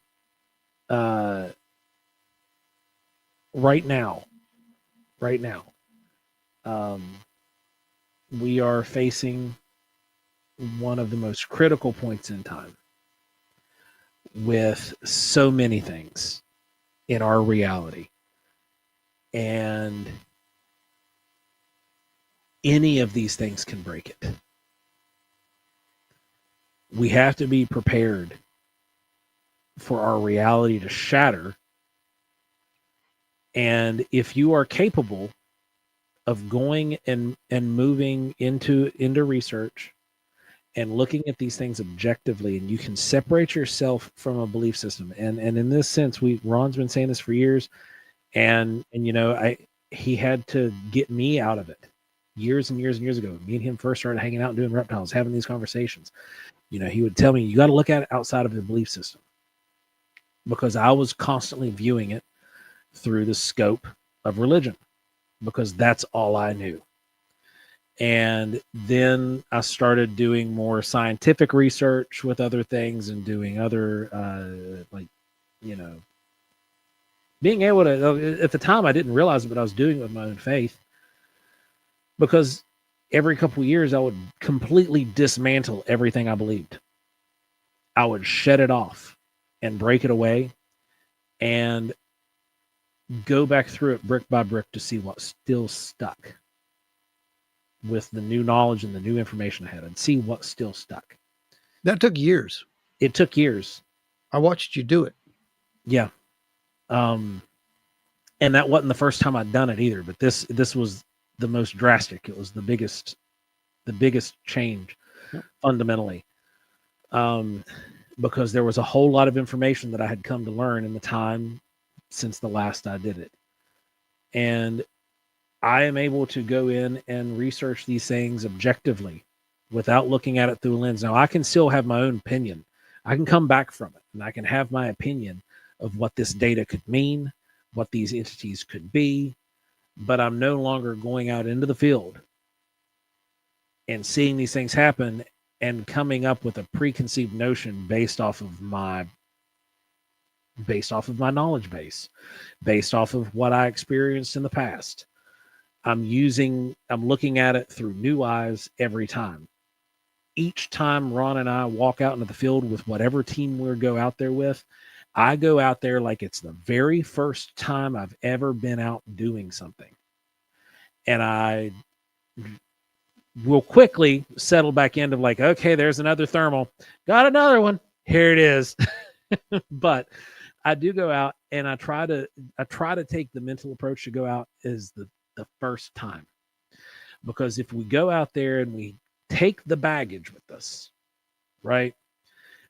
B: right now, we are facing one of the most critical points in time with so many things in our reality. And any of these things can break it. We have to be prepared for our reality to shatter. And if you are capable of going and moving into research and looking at these things objectively, and you can separate yourself from a belief system. And in this sense, Ron's been saying this for years, and you know, he had to get me out of it years and years and years ago. Me and him first started hanging out and doing reptiles, having these conversations. You know, he would tell me, you got to look at it outside of the belief system, because I was constantly viewing it through the scope of religion, because that's all I knew. And then I started doing more scientific research with other things and doing other, like, you know, being able to, at the time I didn't realize it, but I was doing it with my own faith, because every couple of years I would completely dismantle everything I believed. I would shut it off and break it away and go back through it brick by brick to see what still stuck with the new knowledge and the new information I had, and see what still stuck.
A: That took years.
B: It took years.
A: I watched you do it.
B: Yeah. And that wasn't the first time I'd done it either, but this was the most drastic. It was the biggest change.
A: Yep.
B: Fundamentally. Because there was a whole lot of information that I had come to learn in the time since the last I did it. And I am able to go in and research these things objectively without looking at it through a lens. Now, I can still have my own opinion. I can come back from it, and I can have my opinion of what this data could mean, what these entities could be, but I'm no longer going out into the field and seeing these things happen and coming up with a preconceived notion based off of my knowledge base, based off of what I experienced in the past. I'm looking at it through new eyes every time. Each time Ron and I walk out into the field with whatever team we go out there with, I go out there like it's the very first time I've ever been out doing something. And I will quickly settle back into like, okay, there's another thermal. Got another one. Here it is. But I do go out, and I try to take the mental approach to go out as the first time. Because if we go out there and we take the baggage with us, right,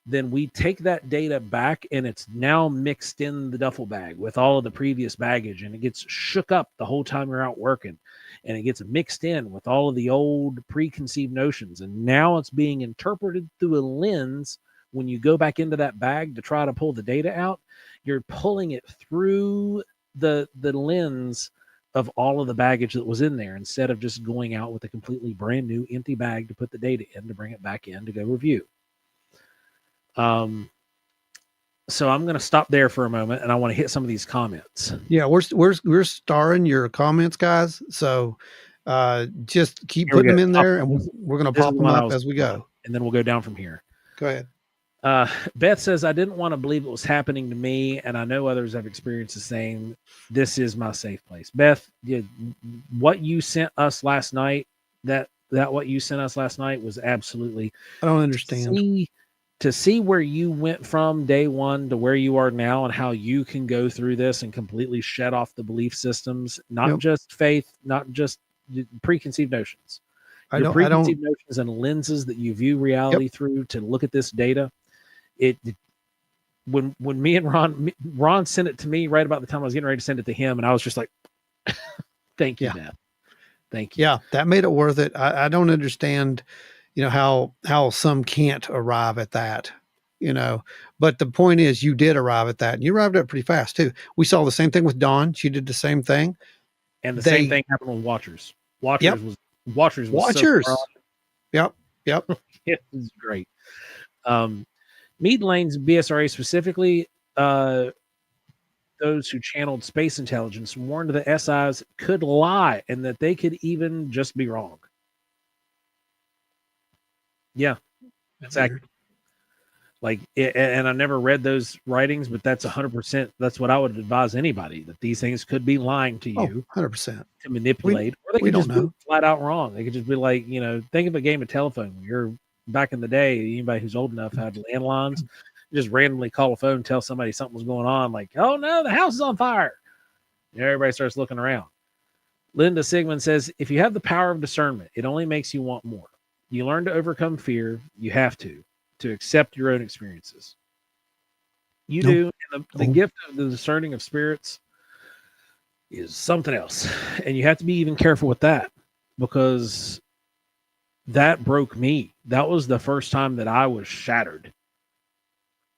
B: then we take that data back, and it's now mixed in the duffel bag with all of the previous baggage, and it gets shook up the whole time you're out working, and it gets mixed in with all of the old preconceived notions, and now it's being interpreted through a lens. When you go back into that bag to try to pull the data out, you're pulling it through the lens of all of the baggage that was in there, instead of just going out with a completely brand new empty bag to put the data in, to bring it back in to go review. So I'm going to stop there for a moment, and I want to hit some of these comments.
A: Yeah, we're starring your comments, guys. So just keep putting them in there, and we're going to pop them up as we go.
B: And then we'll go down from here.
A: Go ahead.
B: Beth says, I didn't want to believe it was happening to me, and I know others have experienced the same. This is my safe place. Beth, what you sent us last night, what you sent us last night was absolutely...
A: I don't understand.
B: To see where you went from day one to where you are now, and how you can go through this and completely shut off the belief systems, not just faith, not just preconceived notions. Preconceived notions and lenses that you view reality through to look at this data. When me and Ron sent it to me right about the time I was getting ready to send it to him, and I was just like, thank you, Beth. Thank you.
A: Yeah, that made it worth it. I don't understand, how some can't arrive at that, but the point is, you did arrive at that, and you arrived at it pretty fast too. We saw the same thing with Dawn. She did the same thing.
B: And the same thing happened with Watchers. Watchers. So
A: Yep.
B: It was great. Mead Lane's BSRA specifically, those who channeled space intelligence warned the SIs could lie, and that they could even just be wrong. Yeah, that's accurate. And I never read those writings, but that's 100%. That's what I would advise anybody, that these things could be lying to you.
A: 100%.
B: To manipulate, or they could just be flat out wrong. They could just be like, think of a game of telephone. You're back in the day, anybody who's old enough had landlines, just randomly call a phone and tell somebody something was going on, like, oh no, the house is on fire. Everybody starts looking around. Linda Sigmund says, if you have the power of discernment, it only makes you want more. You learn to overcome fear. You have to accept your own experiences. You
A: No.
B: do. And the gift of the discerning of spirits is something else. And you have to be even careful with that, because that broke me. That was the first time that I was shattered,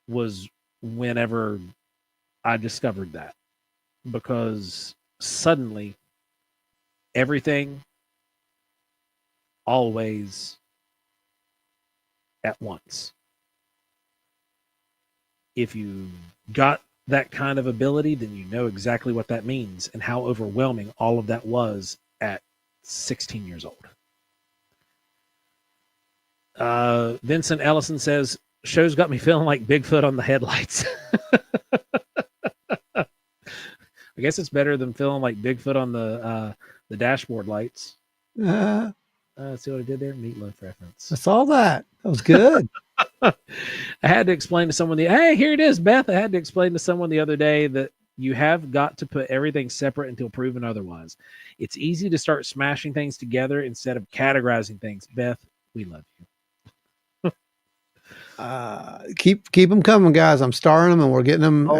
B: was whenever I discovered that, because suddenly everything, always, at once. If you got that kind of ability, then you know exactly what that means and how overwhelming all of that was at 16 years old. Vincent Ellison says, show's got me feeling like Bigfoot on the headlights. I guess it's better than feeling like Bigfoot on the dashboard lights. See what I did there? Meatloaf reference.
A: I saw that. That was good.
B: I had to explain to someone hey, here it is, Beth. I had to explain to someone the other day that you have got to put everything separate until proven otherwise. It's easy to start smashing things together instead of categorizing things. Beth, we love you.
A: Keep them coming, guys. I'm starring them, and we're getting them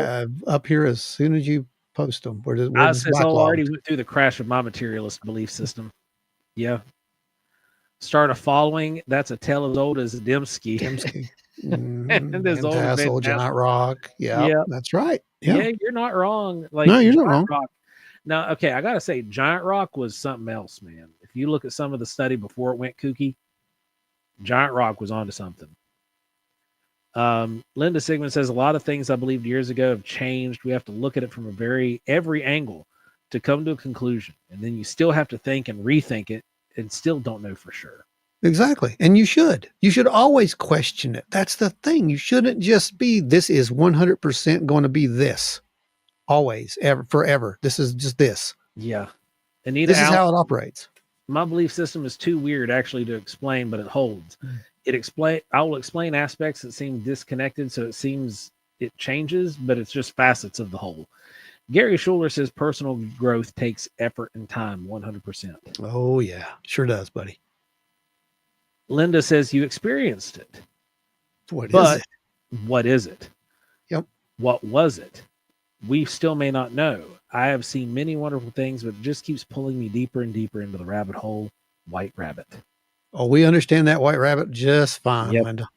A: up here as soon as you post them. We're just
B: I already went through the crash of my materialist belief system. Yeah. Start a following. That's a tale as old as Dembski.
A: And as old as Giant Rock. Yeah, that's right.
B: Yeah, you're not wrong. Like,
A: no, you're not wrong.
B: Rock. Now, okay, I gotta say, Giant Rock was something else, man. If you look at some of the study before it went kooky, Giant Rock was onto something. Linda Sigmund says, a lot of things I believed years ago have changed. We have to look at it from every angle to come to a conclusion. And then you still have to think and rethink it and still don't know for sure.
A: Exactly. And you should always question it. That's the thing. You shouldn't just be, this is 100% going to be this. Always, ever, forever. This is just this.
B: Yeah. Anita,
A: this is how it operates.
B: My belief system is too weird actually to explain, but it holds. I will explain aspects that seem disconnected, so it seems it changes, but it's just facets of the whole. Gary Schuler says personal growth takes effort and time, 100%.
A: Oh, yeah. Sure does, buddy.
B: Linda says you experienced it.
A: What is it?
B: Yep. What was it? We still may not know. I have seen many wonderful things, but it just keeps pulling me deeper and deeper into the rabbit hole. White rabbit.
A: Oh, we understand that white rabbit just fine, Linda.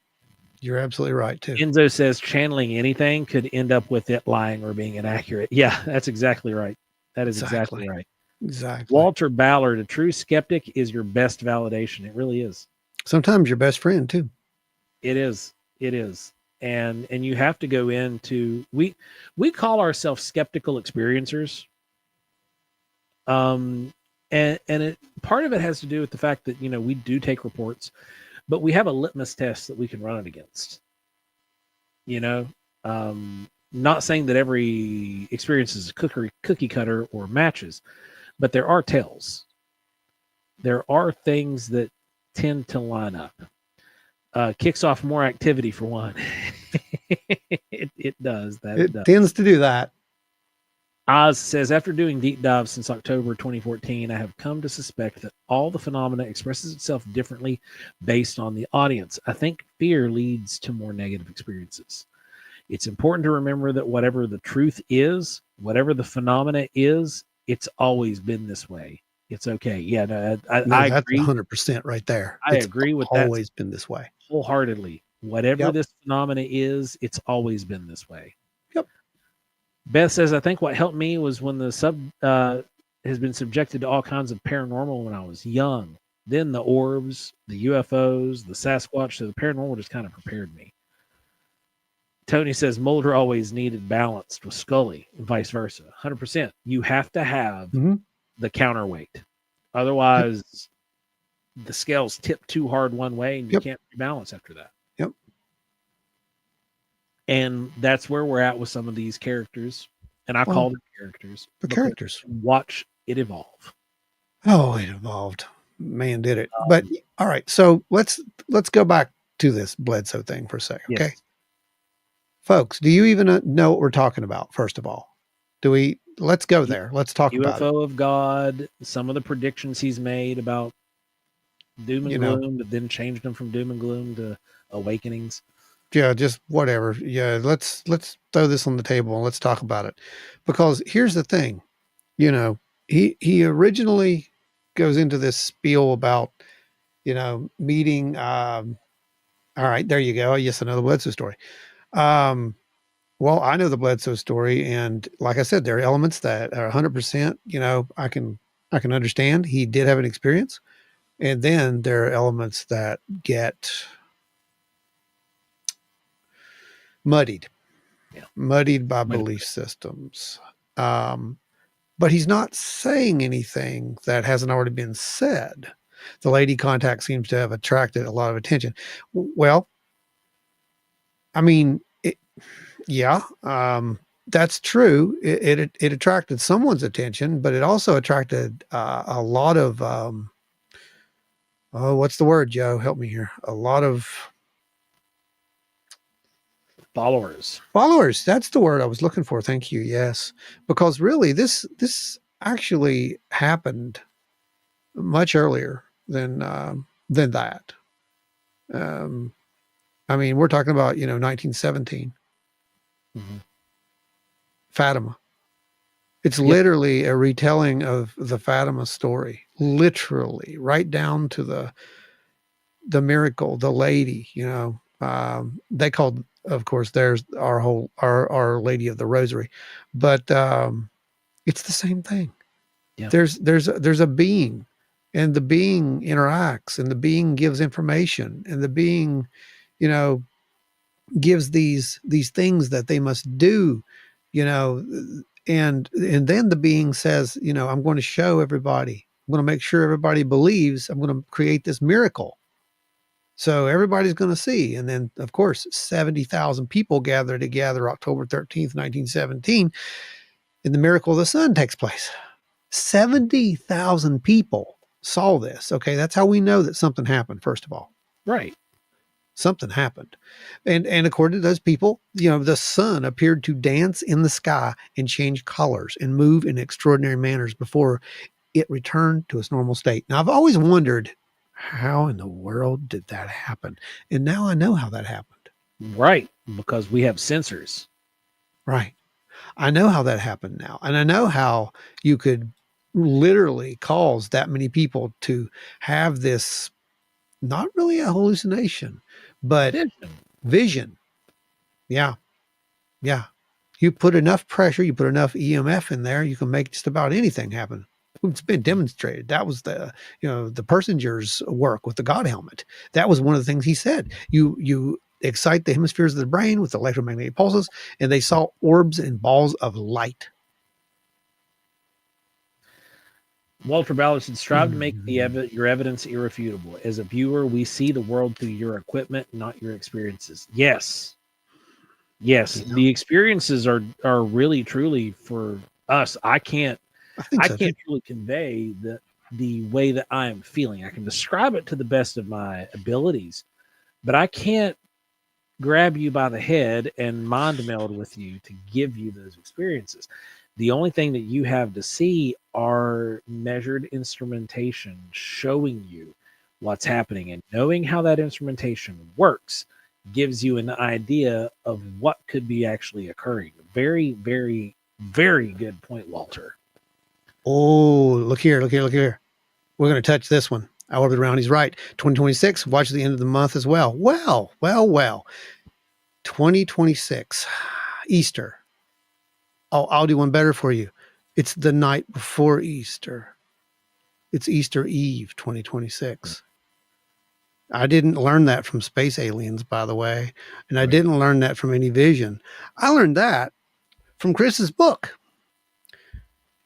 A: You're absolutely right, too.
B: Enzo says channeling anything could end up with it lying or being inaccurate. Yeah, that's exactly right. That is exactly right.
A: Exactly.
B: Walter Ballard, a true skeptic is your best validation. It really is.
A: Sometimes your best friend, too.
B: It is. It is. And you have to go into, we call ourselves skeptical experiencers. And part of it has to do with the fact that, we do take reports, but we have a litmus test that we can run it against. Not saying that every experience is a cookie cutter or matches, but there are tells. There are things that tend to line up. Kicks off more activity for one. It does that.
A: It tends to do that.
B: Oz says, after doing deep dives since October 2014, I have come to suspect that all the phenomena expresses itself differently based on the audience. I think fear leads to more negative experiences. It's important to remember that whatever the truth is, whatever the phenomena is, it's always been this way. It's okay. Yeah, no, I agree.
A: 100% right there.
B: I agree with that.
A: Always been this way.
B: Wholeheartedly. Whatever this phenomena is, it's always been this way.
A: Yep.
B: Beth says, I think what helped me was when the sub has been subjected to all kinds of paranormal when I was young. Then the orbs, the UFOs, the Sasquatch, so the paranormal just kind of prepared me. Tony says Mulder always needed balanced with Scully and vice versa. 100%. You have to have the counterweight. Otherwise, the scales tip too hard one way and you can't rebalance after that.
A: Yep.
B: And that's where we're at with some of these characters. And I call them characters.
A: The characters.
B: Watch it evolve.
A: Oh, it evolved. Man, did it. But all right. So let's go back to this Bledsoe thing for a second. Okay.
B: Yes.
A: Folks, do you even know what we're talking about? First of all, do we let's go there. Let's talk about it.
B: UFO of God, some of the predictions he's made about doom and
A: You know,
B: gloom, but then changed them from doom and gloom to awakenings.
A: yeah, just whatever. Yeah, let's throw this on the table and let's talk about it. Because here's the thing, you know, he originally goes into this spiel about, meeting all right, there you go. Yes, another Bledsoe story. Um well, I know the Bledsoe story, and like I said, there are elements that are 100%, I can understand. He did have an experience. And then there are elements that get muddied,
B: Yeah.
A: muddied by
B: Might have
A: belief systems. Um, but he's not saying anything that hasn't already been said. The lady contact seems to have attracted a lot of attention. Well, I mean, yeah, that's true. It attracted someone's attention, but it also attracted a lot of oh, what's the word, Joe? Help me here. A lot of
B: followers.
A: followers. That's the word I was looking for. Thank you. Yes, because really, this actually happened much earlier than that. Um, I mean, we're talking about 1917,
B: Mm-hmm.
A: Fatima. It's
B: Yep.
A: literally a retelling of the Fatima story, literally, right down to the miracle, the lady. They called, of course, there's our Lady of the Rosary, but it's the same thing.
B: Yeah.
A: There's a being, and the being interacts, and the being gives information, and the being, you know, gives these things that they must do, you know, and then the being says, I'm going to show everybody. I'm going to make sure everybody believes. I'm going to create this miracle. So everybody's going to see. And then, of course, 70,000 people gather together October 13th, 1917, and the miracle of the sun takes place. 70,000 people saw this. Okay, that's how we know that something happened, first of all.
B: Right.
A: Something happened. And according to those people, the sun appeared to dance in the sky and change colors and move in extraordinary manners before it returned to its normal state. Now, I've always wondered, how in the world did that happen? And now I know how that happened.
B: Right. Because we have sensors.
A: Right. I know how that happened now. And I know how you could literally cause that many people to have this, not really a hallucination, but vision. Yeah. Yeah. You put enough pressure, you put enough EMF in there, you can make just about anything happen. It's been demonstrated. That was the Persinger's work with the God helmet. That was one of the things he said. You excite the hemispheres of the brain with electromagnetic pulses, and they saw orbs and balls of light.
B: Walter Ballard said, strive to make your evidence irrefutable. As a viewer, we see the world through your equipment, not your experiences. Yes. Yes.
A: Yeah.
B: The experiences are really, truly for us. I can't truly convey the way that I am feeling. I can describe it to the best of my abilities, but I can't grab you by the head and mind meld with you to give you those experiences. The only thing that you have to see are measured instrumentation showing you what's happening, and knowing how that instrumentation works gives you an idea of what could be actually occurring. Very, very, very good point, Walter.
A: Oh, look here. We're going to touch this one. I ordered around. He's right. 2026, watch the end of the month as well. Well. 2026, Easter. I'll do one better for you. It's the night before Easter. It's Easter Eve, 2026. I didn't learn that from space aliens, by the way. And I didn't learn that from any vision. I learned that from Chris's book.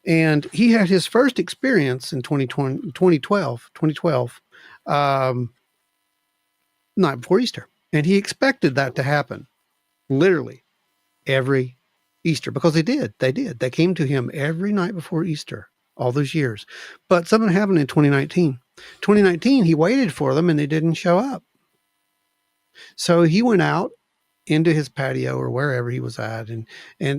A: And he had his first experience in 2012, night before Easter. And he expected that to happen literally every Easter, because they did. They came to him every night before Easter all those years. But something happened in 2019. 2019, he waited for them and they didn't show up. So he went out into his patio or wherever he was at, and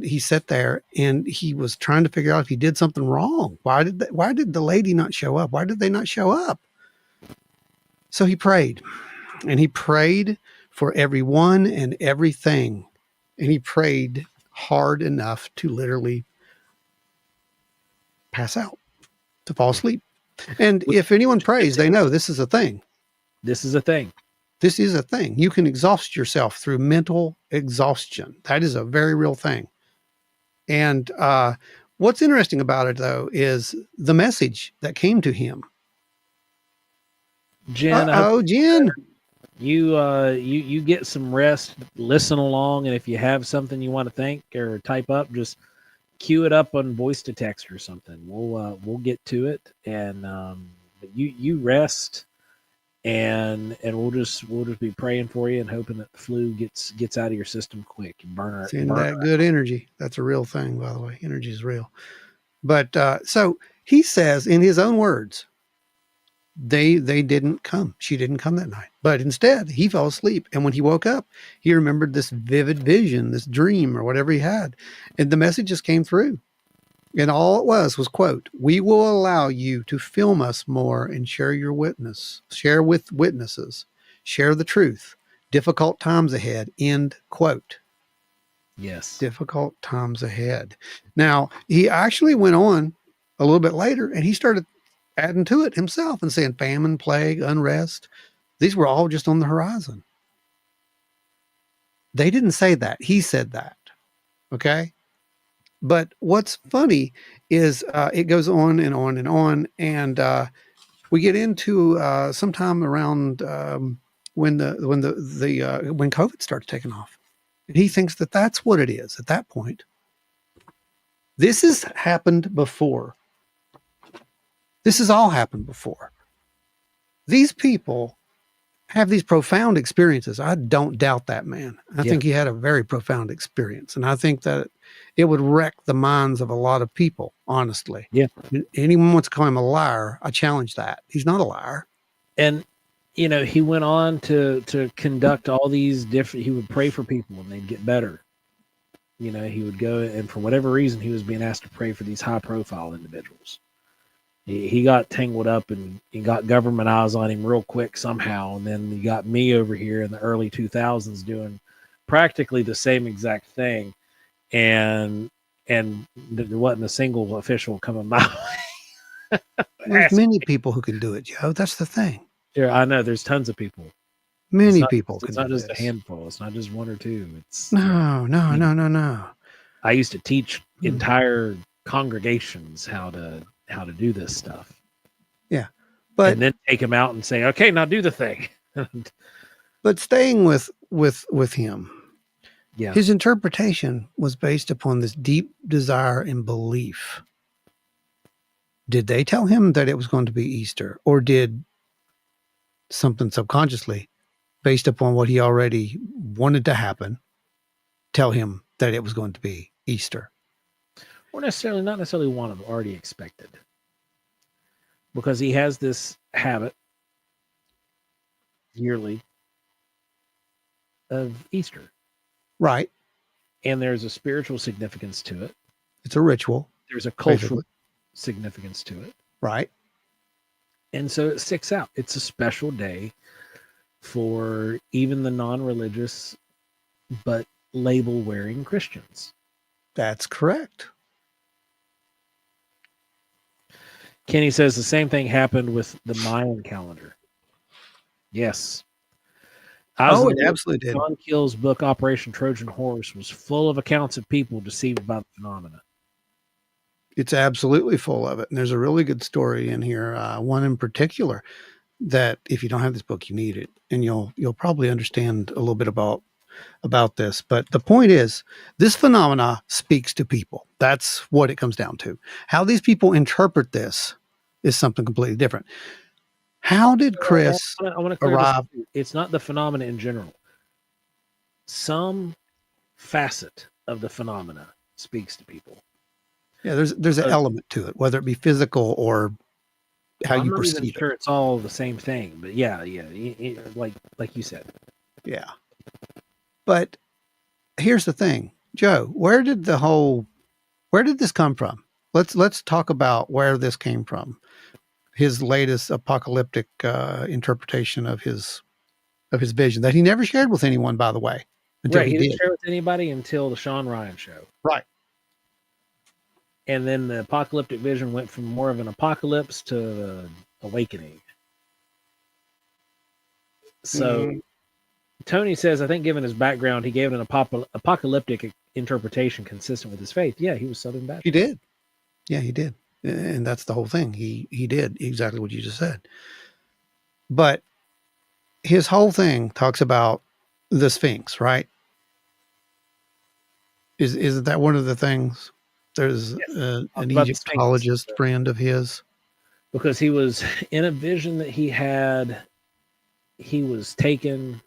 A: he sat there and he was trying to figure out if he did something wrong. Why did the lady not show up? Why did they not show up? So he prayed, and he prayed for everyone and everything, and he prayed hard enough to literally pass out, to fall asleep. And if anyone prays, they know this is a thing.
B: This is a thing.
A: This is a thing. You can exhaust yourself through mental exhaustion. That is a very real thing. And what's interesting about it, though, is the message that came to him.
B: Jen,
A: Jen.
B: You get some rest, listen along, and if you have something you want to think or type up, just cue it up on voice to text or something. We'll get to it, and but you rest, and we'll just be praying for you and hoping that the flu gets out of your system quick and burn
A: that good energy. That's a real thing, by the way. Energy is real. But so he says in his own words, they didn't come. She didn't come that night. But instead, he fell asleep. And when he woke up, he remembered this vivid vision, this dream or whatever he had. And the message just came through. And all it was, quote, "We will allow you to film us more and share your witness, share with witnesses, share the truth. Difficult times ahead," end quote.
B: Yes.
A: Difficult times ahead. Now, he actually went on a little bit later and he started adding to it himself and saying famine, plague, unrest. These were all just on the horizon. They didn't say that. He said that. Okay. But what's funny is it goes on and on and on. And we get into sometime around when COVID starts taking off. And he thinks that that's what it is at that point. This has happened before. This has all happened before. These people have these profound experiences. I don't doubt that, man. I think he had a very profound experience. And I think that it would wreck the minds of a lot of people, honestly.
B: Yeah.
A: Anyone wants to call him a liar, I challenge that. He's not a liar.
B: And, he went on to conduct all these different, he would pray for people and they'd get better. He would go, and for whatever reason, he was being asked to pray for these high profile individuals. He got tangled up and got government eyes on him real quick somehow. And then you got me over here in the early 2000s doing practically the same exact thing. And there wasn't a single official coming my way.
A: There's many people who can do it, Joe. That's the thing.
B: Yeah, I know. There's tons of people.
A: Many people can
B: do it. It's not just a handful. It's not just one or two. It's
A: no.
B: I used to teach entire congregations how to do this stuff.
A: Yeah. But
B: and then take him out and say, okay, now do the thing.
A: But staying with him,
B: yeah,
A: his interpretation was based upon this deep desire and belief. Did they tell him that it was going to be Easter, or did something subconsciously, based upon what he already wanted to happen, tell him that it was going to be Easter?
B: Or not necessarily one of already expected, because he has this habit yearly of Easter.
A: Right.
B: And there's a spiritual significance to it.
A: It's a ritual.
B: There's a cultural significance to it.
A: Right.
B: And so it sticks out. It's a special day for even the non-religious but label-wearing Christians.
A: That's correct.
B: Kenny says the same thing happened with the Mayan calendar. Yes.
A: It absolutely did.
B: John Keel's book, Operation Trojan Horse, was full of accounts of people deceived by the phenomena.
A: It's absolutely full of it. And there's a really good story in here, one in particular, that if you don't have this book, you need it. And you'll probably understand a little bit about this. But the point is, this phenomena speaks to people. That's what it comes down to. How these people interpret this is something completely different. How did Chris arrive?
B: It's not the phenomena in general. Some facet of the phenomena speaks to people.
A: Yeah, there's an element to it, whether it be physical or how you perceive it. I'm not even
B: sure it's all the same thing, but yeah, like you said.
A: Yeah. But here's the thing, Joe. Where did this come from? Let's talk about where this came from. His latest apocalyptic interpretation of his vision that he never shared with anyone, by the way, until
B: Right.
A: he
B: He didn't
A: did.
B: share with anybody until the Sean Ryan show.
A: Right.
B: And then the apocalyptic vision went from more of an apocalypse to awakening. So
A: Mm-hmm.
B: Tony says, I think given his background, he gave an apocalyptic interpretation consistent with his faith. Yeah, he was Southern Baptist.
A: He did. Yeah, he did. And that's the whole thing. He did exactly what you just said. But his whole thing talks about the Sphinx, right? Isn't that one of the things? There's
B: Yes.
A: an
B: About the Sphinx.
A: Egyptologist friend of his.
B: Because he was in a vision that he had, he was taken,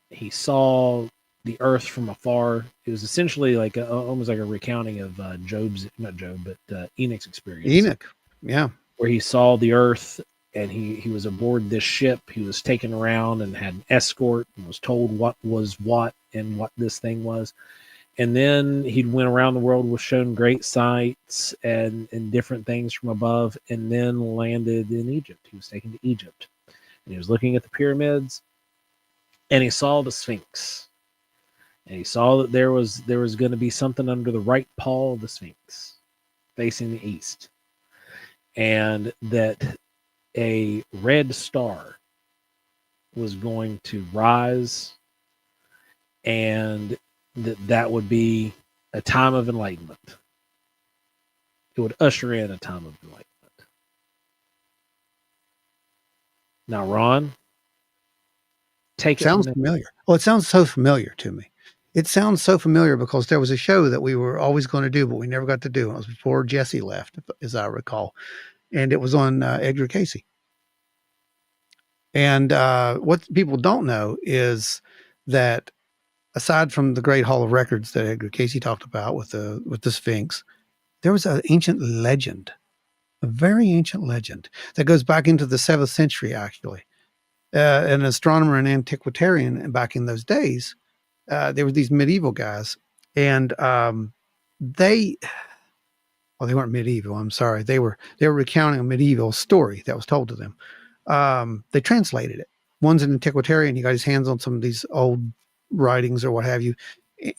B: he saw the earth from afar. It was essentially like almost like a recounting of not Job, but Enoch's experience.
A: Enoch. Yeah.
B: Where he saw the earth and he was aboard this ship. He was taken around and had an escort and was told what was what and what this thing was. And then he went around the world, was shown great sights and different things from above, and then landed in Egypt. He was taken to Egypt. And he was looking at the pyramids, and he saw the Sphinx. And he saw that there was going to be something under the right paw of the Sphinx, facing the east. And that a red star was going to rise, and that would be a time of enlightenment. It would usher in a time of enlightenment. Now, Ron, take it.
A: Sounds familiar. Oh, it sounds so familiar to me. It sounds so familiar because there was a show that we were always going to do, but we never got to do. It was before Jesse left, as I recall. And it was on Edgar Casey. And what people don't know is that aside from the Great Hall of Records that Edgar Casey talked about with the Sphinx, there was an ancient legend, a very ancient legend that goes back into the 7th century, actually. An astronomer and antiquarian back in those days, there were these medieval guys, and they weren't medieval. I'm sorry. They were recounting a medieval story that was told to them. They translated it. One's an antiquarian. He got his hands on some of these old writings or what have you,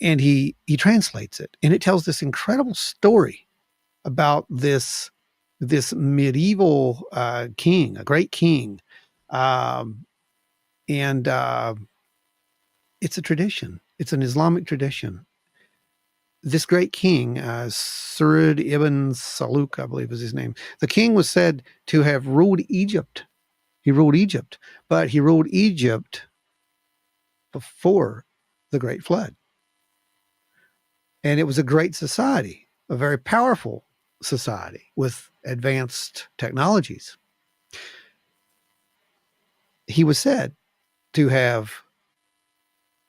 A: and he translates it, and it tells this incredible story about this medieval king, a great king, and it's a tradition. It's an Islamic tradition. This great king, Surid ibn Saluk, I believe is his name. The king was said to have ruled Egypt. He ruled Egypt, but he ruled Egypt before the Great Flood. And it was a great society, a very powerful society with advanced technologies. He was said to have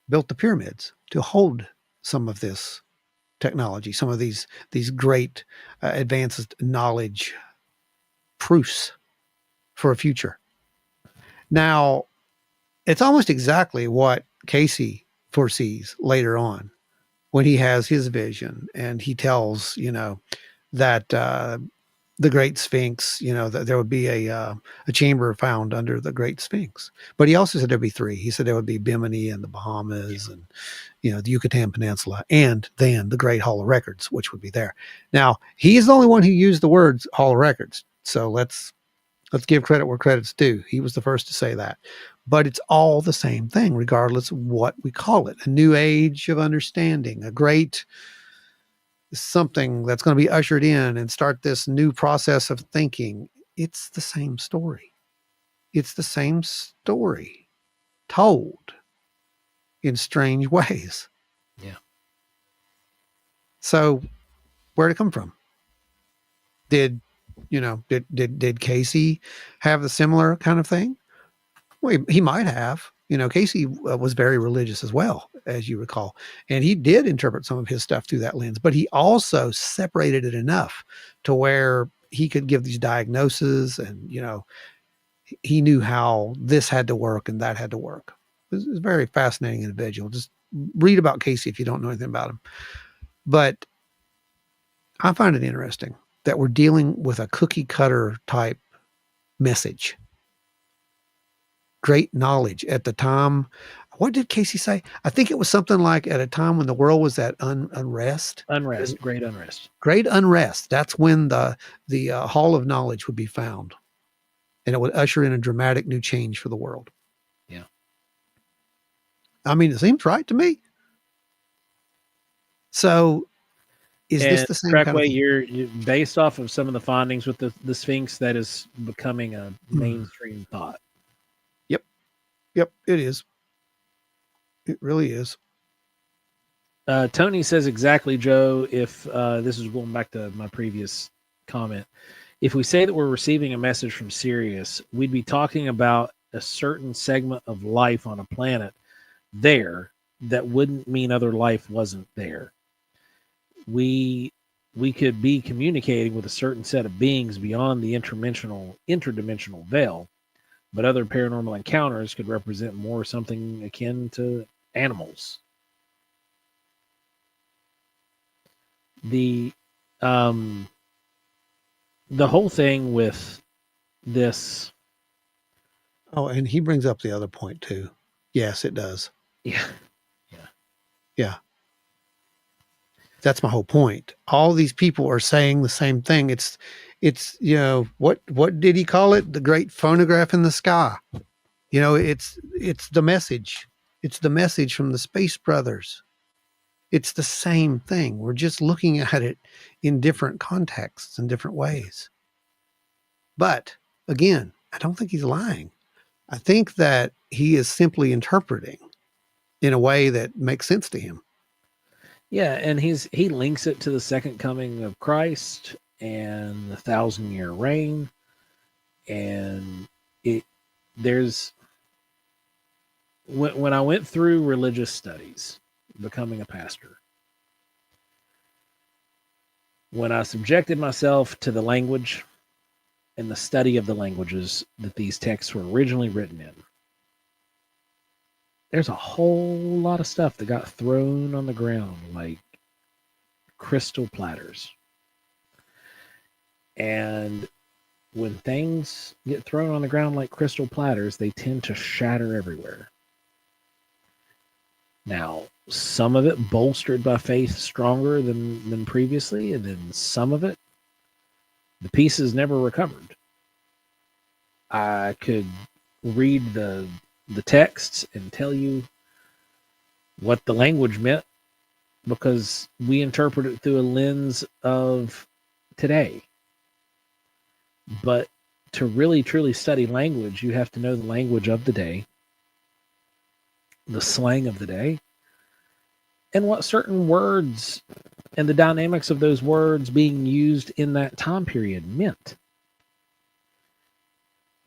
A: built the pyramids to hold some of this technology, some of these great advanced knowledge proofs for a future. Now, it's almost exactly what Casey foresees later on when he has his vision and he tells, that the Great Sphinx, that there would be a chamber found under the Great Sphinx. But he also said there'd be 3. He said there would be Bimini and the Bahamas and, the Yucatan Peninsula, and then the Great Hall of Records, which would be there. Now, he's the only one who used the words Hall of Records. So let's give credit where credit's due. He was the first to say that. But it's all the same thing, regardless of what we call it. A new age of understanding, a great something that's going to be ushered in and start this new process of thinking. It's the same story. It's the same story told in strange ways.
B: Yeah.
A: So where'd it come from? Did Casey have the similar kind of thing? Well, he might have. Casey was very religious as well, as you recall, and he did interpret some of his stuff through that lens, but he also separated it enough to where he could give these diagnoses, and he knew how this had to work and that had to work. It was a very fascinating individual. Just read about Casey if you don't know anything about him. But I find it interesting that we're dealing with a cookie cutter type message. Great knowledge at the time. What did Casey say? I think it was something like at a time when the world was at unrest.
B: Great unrest.
A: Great unrest. That's when the hall of knowledge would be found, and it would usher in a dramatic new change for the world.
B: Yeah.
A: I mean, it seems right to me. So, is this the same kind of thing?
B: You're based off of some of the findings with the Sphinx, that is becoming a mainstream thought.
A: Yep, it is. It really is.
B: Tony says exactly, Joe, if this is going back to my previous comment, if we say that we're receiving a message from Sirius, we'd be talking about a certain segment of life on a planet there that wouldn't mean other life wasn't there. We could be communicating with a certain set of beings beyond the interdimensional veil, but other paranormal encounters could represent more something akin to animals. The whole thing with this.
A: Oh, and he brings up the other point too. Yes, it does.
B: Yeah.
A: That's my whole point. All these people are saying the same thing. It's what did he call it? The great phonograph in the sky. It's the message. It's the message from the Space Brothers. It's the same thing. We're just looking at it in different contexts and different ways. But again, I don't think he's lying. I think that he is simply interpreting in a way that makes sense to him.
B: Yeah, and he links it to the second coming of Christ and the 1,000-year reign, and there's when I went through religious studies, becoming a pastor, when I subjected myself to the language and the study of the languages that these texts were originally written in, there's a whole lot of stuff that got thrown on the ground like crystal platters. And when things get thrown on the ground like crystal platters, they tend to shatter everywhere. Now, some of it bolstered by faith stronger than previously, and then some of it, the pieces never recovered. I could read the texts and tell you what the language meant because we interpret it through a lens of today. But to really truly study language, you have to know the language of the day, the slang of the day, and what certain words and the dynamics of those words being used in that time period meant.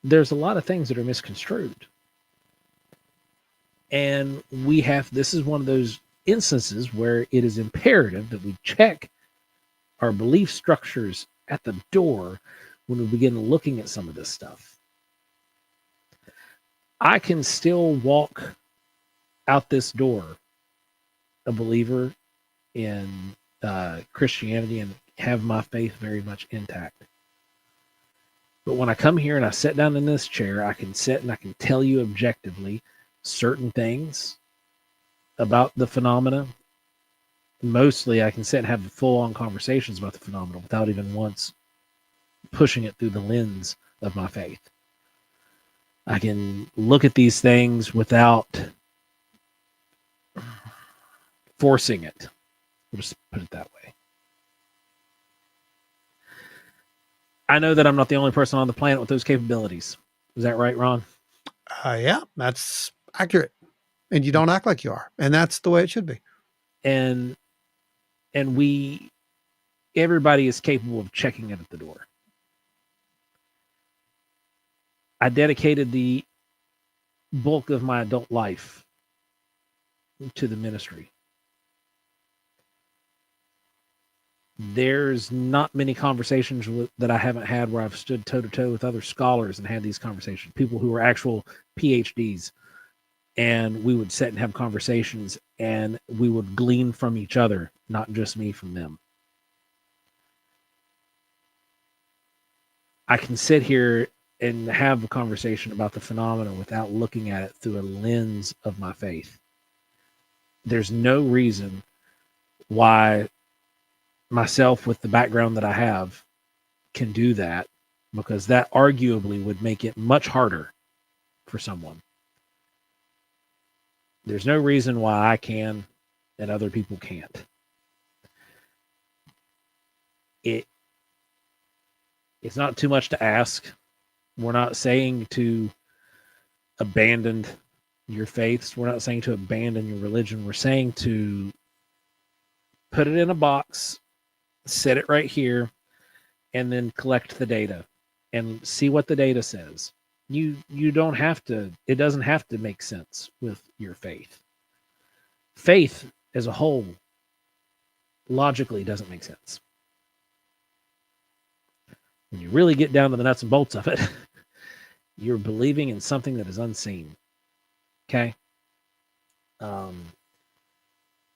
B: There's a lot of things that are misconstrued. And this is one of those instances where it is imperative that we check our belief structures at the door when we begin looking at some of this stuff. I can still walk out this door a believer in Christianity and have my faith very much intact. But when I come here and I sit down in this chair, I can sit and I can tell you objectively certain things about the phenomena. Mostly I can sit and have full-on conversations about the phenomena without even once pushing it through the lens of my faith. I can look at these things without forcing it. We'll just put it that way. I know that I'm not the only person on the planet with those capabilities. Is that right, Ron?
A: Yeah, that's accurate. And you don't act like you are. And that's the way it should be.
B: And everybody is capable of checking it at the door. I dedicated the bulk of my adult life to the ministry. There's not many conversations that I haven't had where I've stood toe to toe with other scholars and had these conversations, people who are actual PhDs, and we would sit and have conversations, and we would glean from each other, not just me from them. I can sit here and have a conversation about the phenomenon without looking at it through a lens of my faith. There's no reason why myself, with the background that I have, can do that, because that arguably would make it much harder for someone. There's no reason why I can and other people can't. It's not too much to ask. We're not saying to abandon your faiths. We're not saying to abandon your religion. We're saying to put it in a box, set it right here, and then collect the data and see what the data says. You don't have to, it doesn't have to make sense with your faith. Faith as a whole logically doesn't make sense. When you really get down to the nuts and bolts of it, you're believing in something that is unseen. Okay?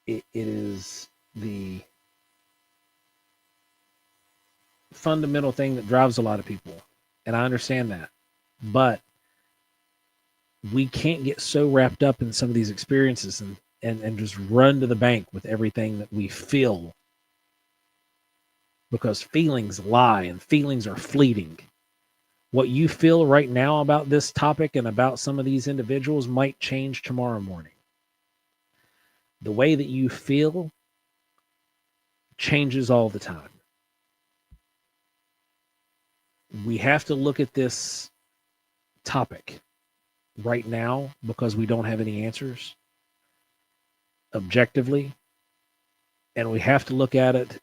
B: It is the fundamental thing that drives a lot of people. And I understand that. But we can't get so wrapped up in some of these experiences and just run to the bank with everything that we feel, because feelings lie and feelings are fleeting. What you feel right now about this topic and about some of these individuals might change tomorrow morning. The way that you feel changes all the time. We have to look at this topic right now, because we don't have any answers objectively, and we have to look at it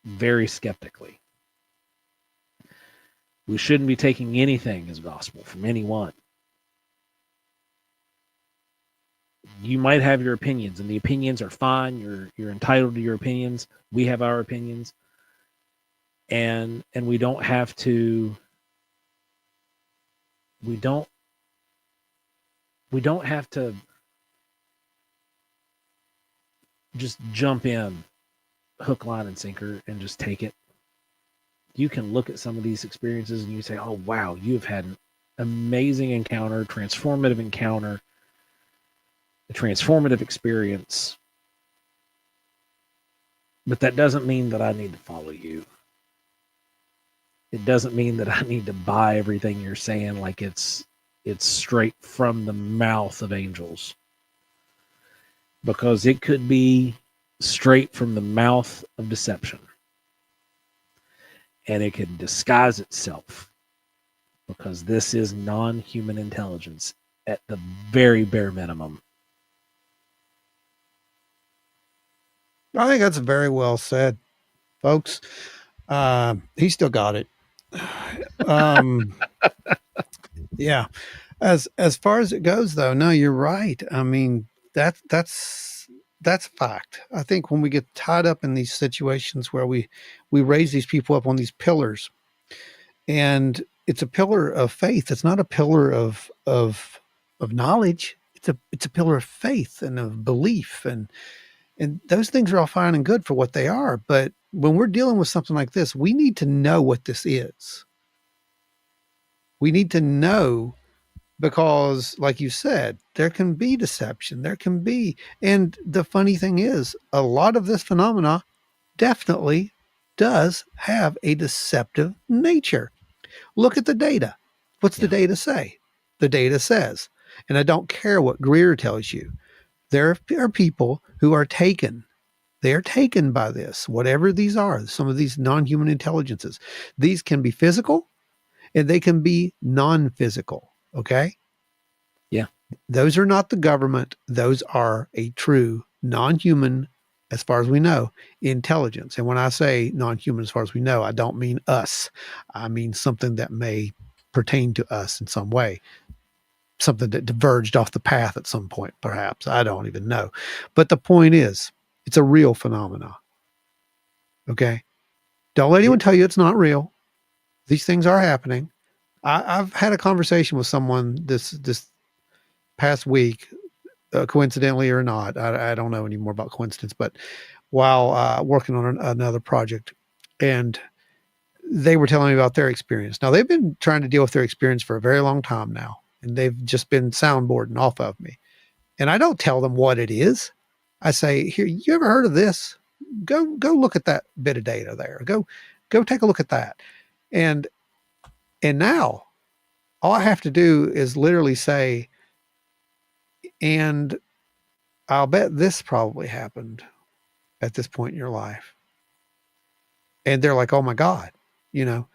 B: very skeptically. We shouldn't be taking anything as gospel from anyone. You might have your opinions, and the opinions are fine. You're entitled to your opinions. We have our opinions, and we don't have to. We don't have to just jump in hook, line, and sinker and just take it. You can look at some of these experiences and you say, oh, wow, you've had an amazing encounter, transformative encounter, a transformative experience. But that doesn't mean that I need to follow you. It doesn't mean that I need to buy everything you're saying like it's straight from the mouth of angels. Because it could be straight from the mouth of deception. And it can disguise itself, because this is non-human intelligence at the very bare minimum.
A: I think that's very well said, folks. He still got it. Yeah. As far as it goes, though, no, you're right. I mean, that's fact. I think when we get tied up in these situations where we raise these people up on these pillars, and it's a pillar of faith. It's not a pillar of knowledge. It's a pillar of faith and of belief, and those things are all fine and good for what they are. But when we're dealing with something like this, we need to know what this is. We need to know, because, like you said, there can be deception. There can be, and the funny thing is, a lot of this phenomena definitely does have a deceptive nature. Look at the data. What's the data say? The data says, and I don't care what Greer tells you, there are people who are taken. They are taken by this, whatever these are, some of these non-human intelligences. These can be physical and they can be non-physical. Okay?
B: Yeah.
A: Those are not the government. Those are a true non-human, as far as we know, intelligence. And when I say non-human, as far as we know, I don't mean us. I mean something that may pertain to us in some way, something that diverged off the path at some point, perhaps. I don't even know. But the point is, it's a real phenomenon. Okay? Don't let anyone tell you it's not real. These things are happening. I've had a conversation with someone this past week, coincidentally or not, I don't know any more about coincidence, but while working on another project, and they were telling me about their experience. Now, they've been trying to deal with their experience for a very long time now, and they've just been soundboarding off of me. And I don't tell them what it is. I say, here, you ever heard of this? Go look at that bit of data there. Go take a look at that. And now all I have to do is literally say, and I'll bet this probably happened at this point in your life. And they're like, oh my God, you know,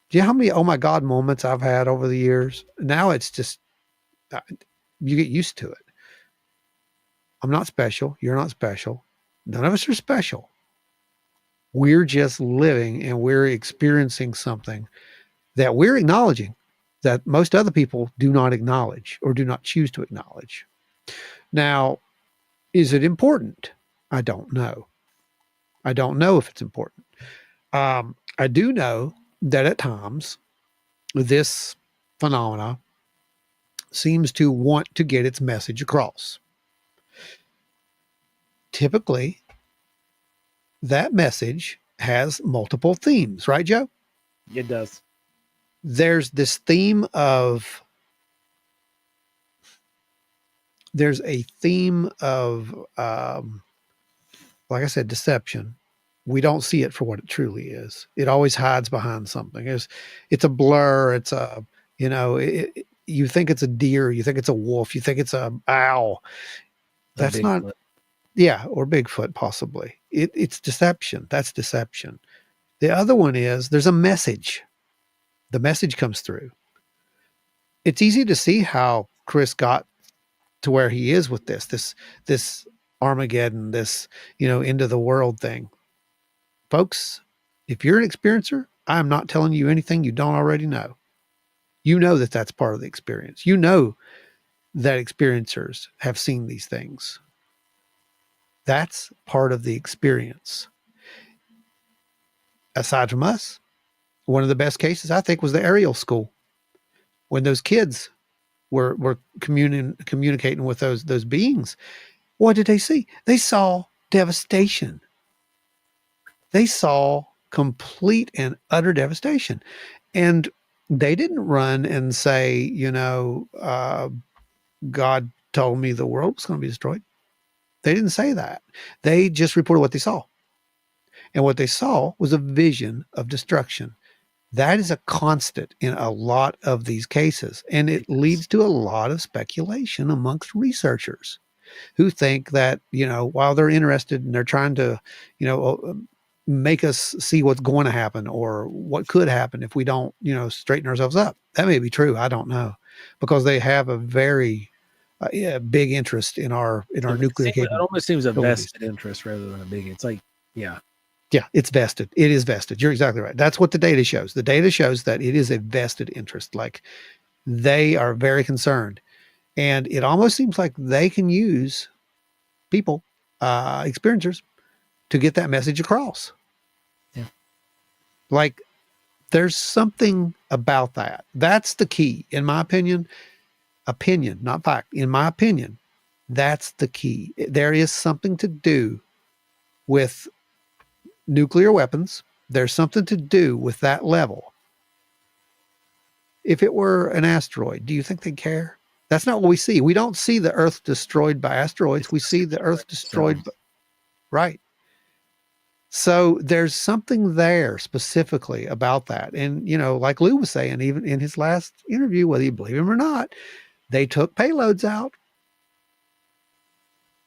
A: do you know how many oh my God moments I've had over the years? Now it's just, you get used to it. I'm not special. You're not special. None of us are special. We're just living and we're experiencing something that we're acknowledging that most other people do not acknowledge or do not choose to acknowledge. Now, is it important? I don't know. I don't know if it's important. I do know that at times this phenomena seems to want to get its message across. Typically, that message has multiple themes, right, Joe?
B: It does.
A: There's this theme of, there's a theme of, like I said, deception. We don't see it for what it truly is. It always hides behind something. It's a blur. It's a, you know, you think it's a deer, you think it's a wolf, you think it's a owl. That's not, yeah, or Bigfoot possibly. It's deception. That's deception. The other one is there's a message. The message comes through. It's easy to see how Chris got to where he is with this Armageddon, this, you know, end of the world thing. Folks, if you're an experiencer, I'm not telling you anything you don't already know. You know that that's part of the experience. You know that experiencers have seen these things. That's part of the experience. Aside from us, one of the best cases I think was the Ariel School, when those kids were communicating with those beings. What did they see? They saw devastation. They saw complete and utter devastation. And they didn't run and say, you know, God told me the world was going to be destroyed. They didn't say that. They just reported what they saw. And what they saw was a vision of destruction. That is a constant in a lot of these cases. And it leads to a lot of speculation amongst researchers who think that, you know, while they're interested and they're trying to, you know, make us see what's going to happen or what could happen if we don't, you know, straighten ourselves up. That may be true. I don't know, because they have a very big interest in our nuclear capabilities.
B: It almost seems a vested interest rather than a big. It's like, yeah.
A: Yeah, it's vested. It is vested. You're exactly right. That's what the data shows. The data shows that it is a vested interest. Like, they are very concerned. And it almost seems like they can use people, experiencers, to get that message across.
B: Yeah.
A: Like, there's something about that. That's the key, in my opinion. Opinion, not fact. In my opinion, that's the key. There is something to do with nuclear weapons. There's something to do with that level. If it were an asteroid, do you think they'd care? That's not what we see. We don't see the Earth destroyed by asteroids. We see the Earth destroyed by, right. So there's something there specifically about that. And, you know, like Lou was saying, even in his last interview, whether you believe him or not, they took payloads out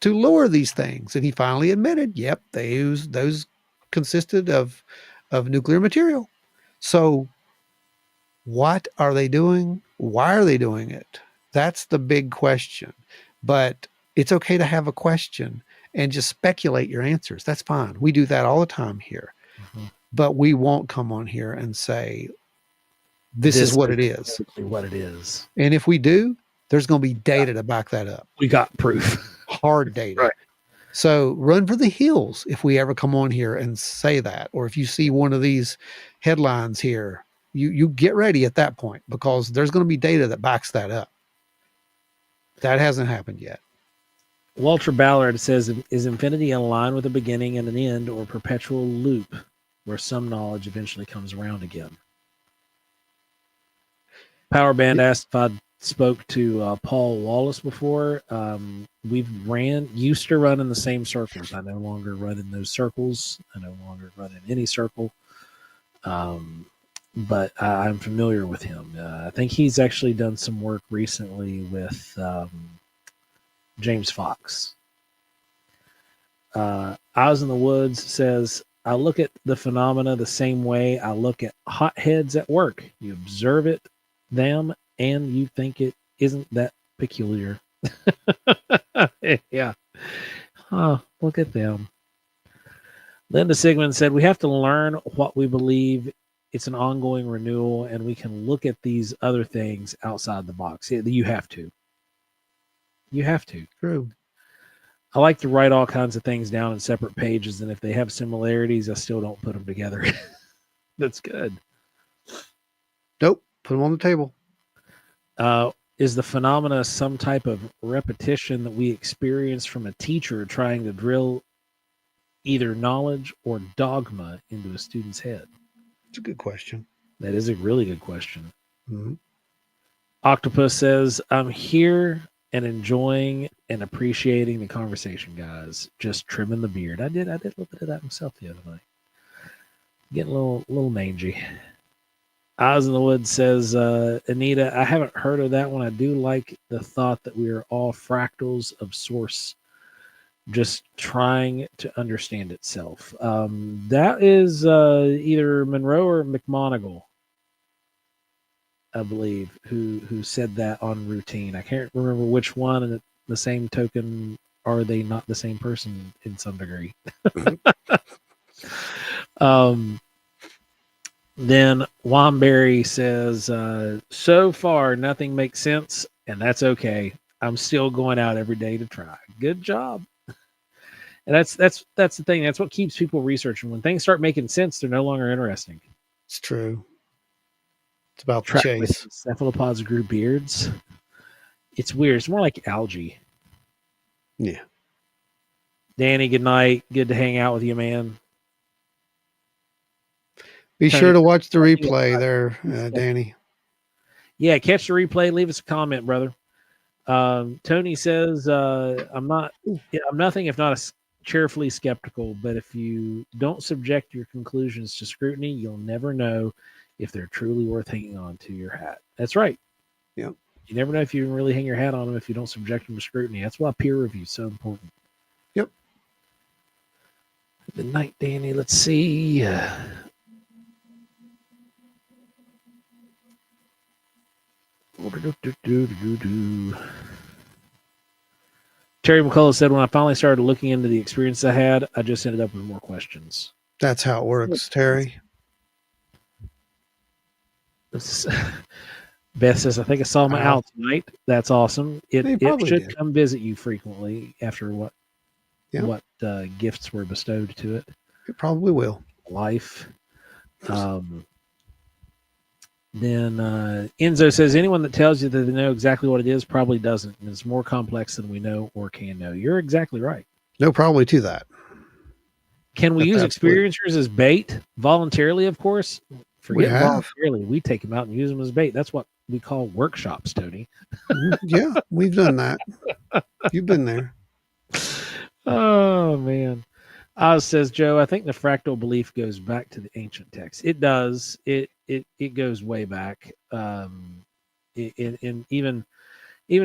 A: to lure these things. And he finally admitted, yep, those consisted of nuclear material. So what are they doing? Why are they doing it? That's the big question. But it's okay to have a question and just speculate your answers. That's fine. We do that all the time here. Mm-hmm. But we won't come on here and say, this is what it is.
B: What it is.
A: And if we do, there's going to be data to back that up.
B: We got proof.
A: Hard data.
B: Right.
A: So run for the hills if we ever come on here and say that. Or if you see one of these headlines here, you get ready at that point, because there's going to be data that backs that up. That hasn't happened yet.
B: Walter Ballard says, is infinity a line with a beginning and an end, or a perpetual loop where some knowledge eventually comes around again? Power Band asked if I'd spoke to Paul Wallace before. We've used to run in the same circles. I no longer run in those circles. I no longer run in any circle. But I'm familiar with him. I think he's actually done some work recently with James Fox. Eyes in the Woods says, I look at the phenomena the same way I look at hotheads at work. You observe them, and you think it isn't that peculiar. Yeah. Look at them. Linda Sigmund said, we have to learn what we believe. It's an ongoing renewal, and we can look at these other things outside the box. You have to. You have to.
A: True.
B: I like to write all kinds of things down in separate pages, and if they have similarities, I still don't put them together. That's good.
A: Nope. Put them on the table.
B: Is the phenomena some type of repetition that we experience from a teacher trying to drill either knowledge or dogma into a student's head?
A: It's a good question.
B: That is a really good question.
A: Mm-hmm.
B: Octopus says, I'm here and enjoying and appreciating the conversation, guys. Just trimming the beard. I did a little bit of that myself the other night. Getting a little mangy. Eyes in the Woods says, Anita, I haven't heard of that one. I do like the thought that we are all fractals of source, just trying to understand itself. That is either Monroe or McMonigal, I believe, who said that on Routine. I can't remember which one, and at the same token, are they not the same person in some degree? Then Wamberry says, so far nothing makes sense, and that's okay. I'm still going out every day to try. Good job. And that's the thing. That's what keeps people researching. When things start making sense, they're no longer interesting.
A: It's true. It's about the chase.
B: Cephalopods grew beards. It's weird. It's more like algae.
A: Yeah.
B: Danny, good night. Good to hang out with you, man.
A: Be sure to watch the replay there, Danny.
B: Yeah, catch the replay. Leave us a comment, brother. Tony says, I'm nothing if not cheerfully skeptical, but if you don't subject your conclusions to scrutiny, you'll never know if they're truly worth hanging on to your hat. That's right.
A: Yep.
B: You never know if you can really hang your hat on them if you don't subject them to scrutiny. That's why peer review is so important.
A: Yep.
B: Good night, Danny. Let's see. Terry McCullough said, when I finally started looking into the experience I had, I just ended up with more questions.
A: That's how it works, Terry.
B: Beth says, I think I saw my owl tonight. That's awesome. It should come visit you frequently after what gifts were bestowed to it.
A: It probably will.
B: Life. Then Enzo says, anyone that tells you that they know exactly what it is probably doesn't. And it's more complex than we know or can know. You're exactly right.
A: No, probably to that.
B: Can we use experiencers as bait? Voluntarily, of course. Forget voluntarily. We take them out and use them as bait. That's what we call workshops, Tony.
A: Yeah, we've done that. You've been there.
B: Oh, man. Oz says, Joe, I think the fractal belief goes back to the ancient text. It does. It goes way back. Even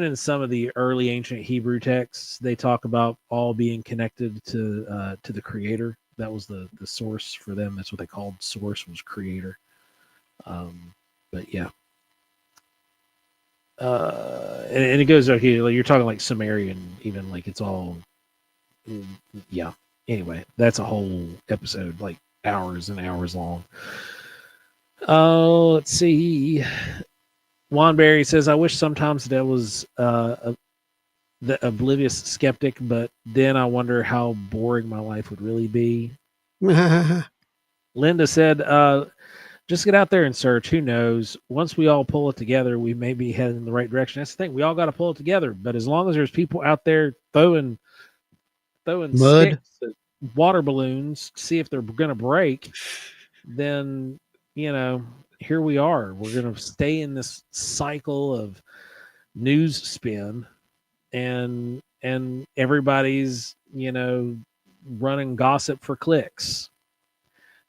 B: in some of the early ancient Hebrew texts, they talk about all being connected to the Creator. That was the source for them. That's what they called source, was Creator. But yeah. And it goes okay. Like, you're talking like Sumerian, even like it's all. Yeah. Anyway, that's a whole episode, like hours and hours long. Oh, let's see. Wanberry says, I wish sometimes that was the oblivious skeptic, but then I wonder how boring my life would really be. Linda said, Just get out there and search. Who knows? Once we all pull it together, we may be heading in the right direction. That's the thing. We all got to pull it together. But as long as there's people out there throwing
A: Mud.
B: sticks at water balloons to see if they're going to break, then, here we are. We're going to stay in this cycle of news spin, and everybody's, running gossip for clicks.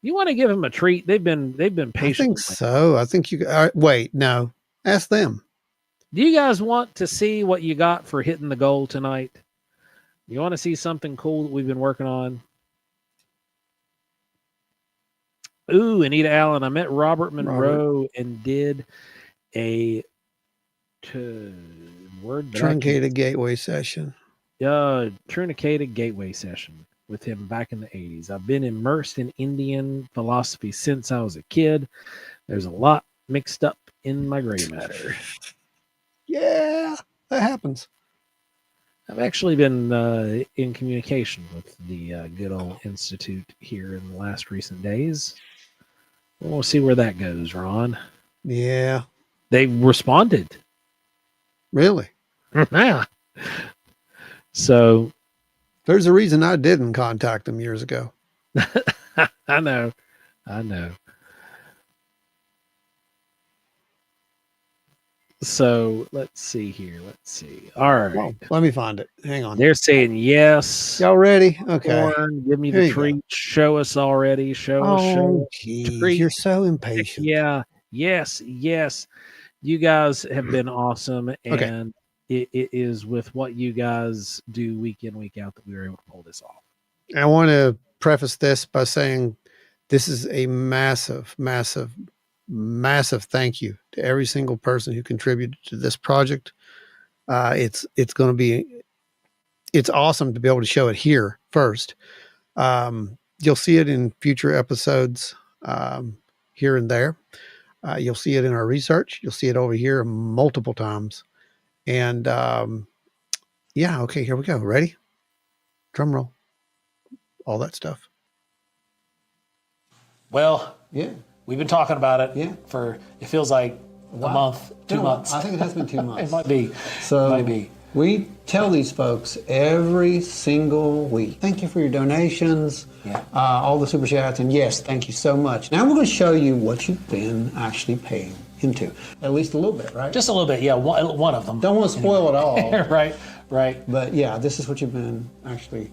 B: You want to give them a treat. They've been patient.
A: I think so. I think you wait, no. Ask them.
B: Do you guys want to see what you got for hitting the goal tonight? You want to see something cool that we've been working on? Ooh, Anita Allen. I met Robert Monroe and did a
A: truncated gateway session.
B: Truncated gateway session with him back in the 80s. I've been immersed in Indian philosophy since I was a kid. There's a lot mixed up in my gray matter.
A: Yeah, that happens.
B: I've actually been in communication with the good old institute here in the last recent days. We'll see where that goes, Ron.
A: Yeah.
B: They responded.
A: Really?
B: Yeah. So
A: there's a reason I didn't contact them years ago.
B: I know. So let's see here. All right.
A: Well, let me find it. Hang on.
B: They're saying yes.
A: Y'all ready? Okay.
B: Give me the treat. Go. Show us already. Show us.
A: Geez, you're so impatient.
B: Yeah. Yes. You guys have been awesome. And it is with what you guys do week in, week out that we were able to pull this off.
A: I want to preface this by saying this is a massive thank you to every single person who contributed to this project. It's awesome to be able to show it here first. You'll see it in future episodes here and there. You'll see it in our research. You'll see it over here multiple times. And yeah, okay, here we go. Ready? Drum roll. All that stuff.
C: Well,
A: yeah.
C: We've been talking about it for, it feels like a month, 2 months.
A: I think it has been 2 months.
C: It might be.
A: So we tell these folks every single week, thank you for your donations, all the super chats, and yes, thank you so much. Now we're going to show you what you've been actually paying into. At least a little bit, right?
C: Just a little bit, yeah, one of them.
A: Don't want to spoil it all.
C: Right.
A: But yeah, this is what you've been actually...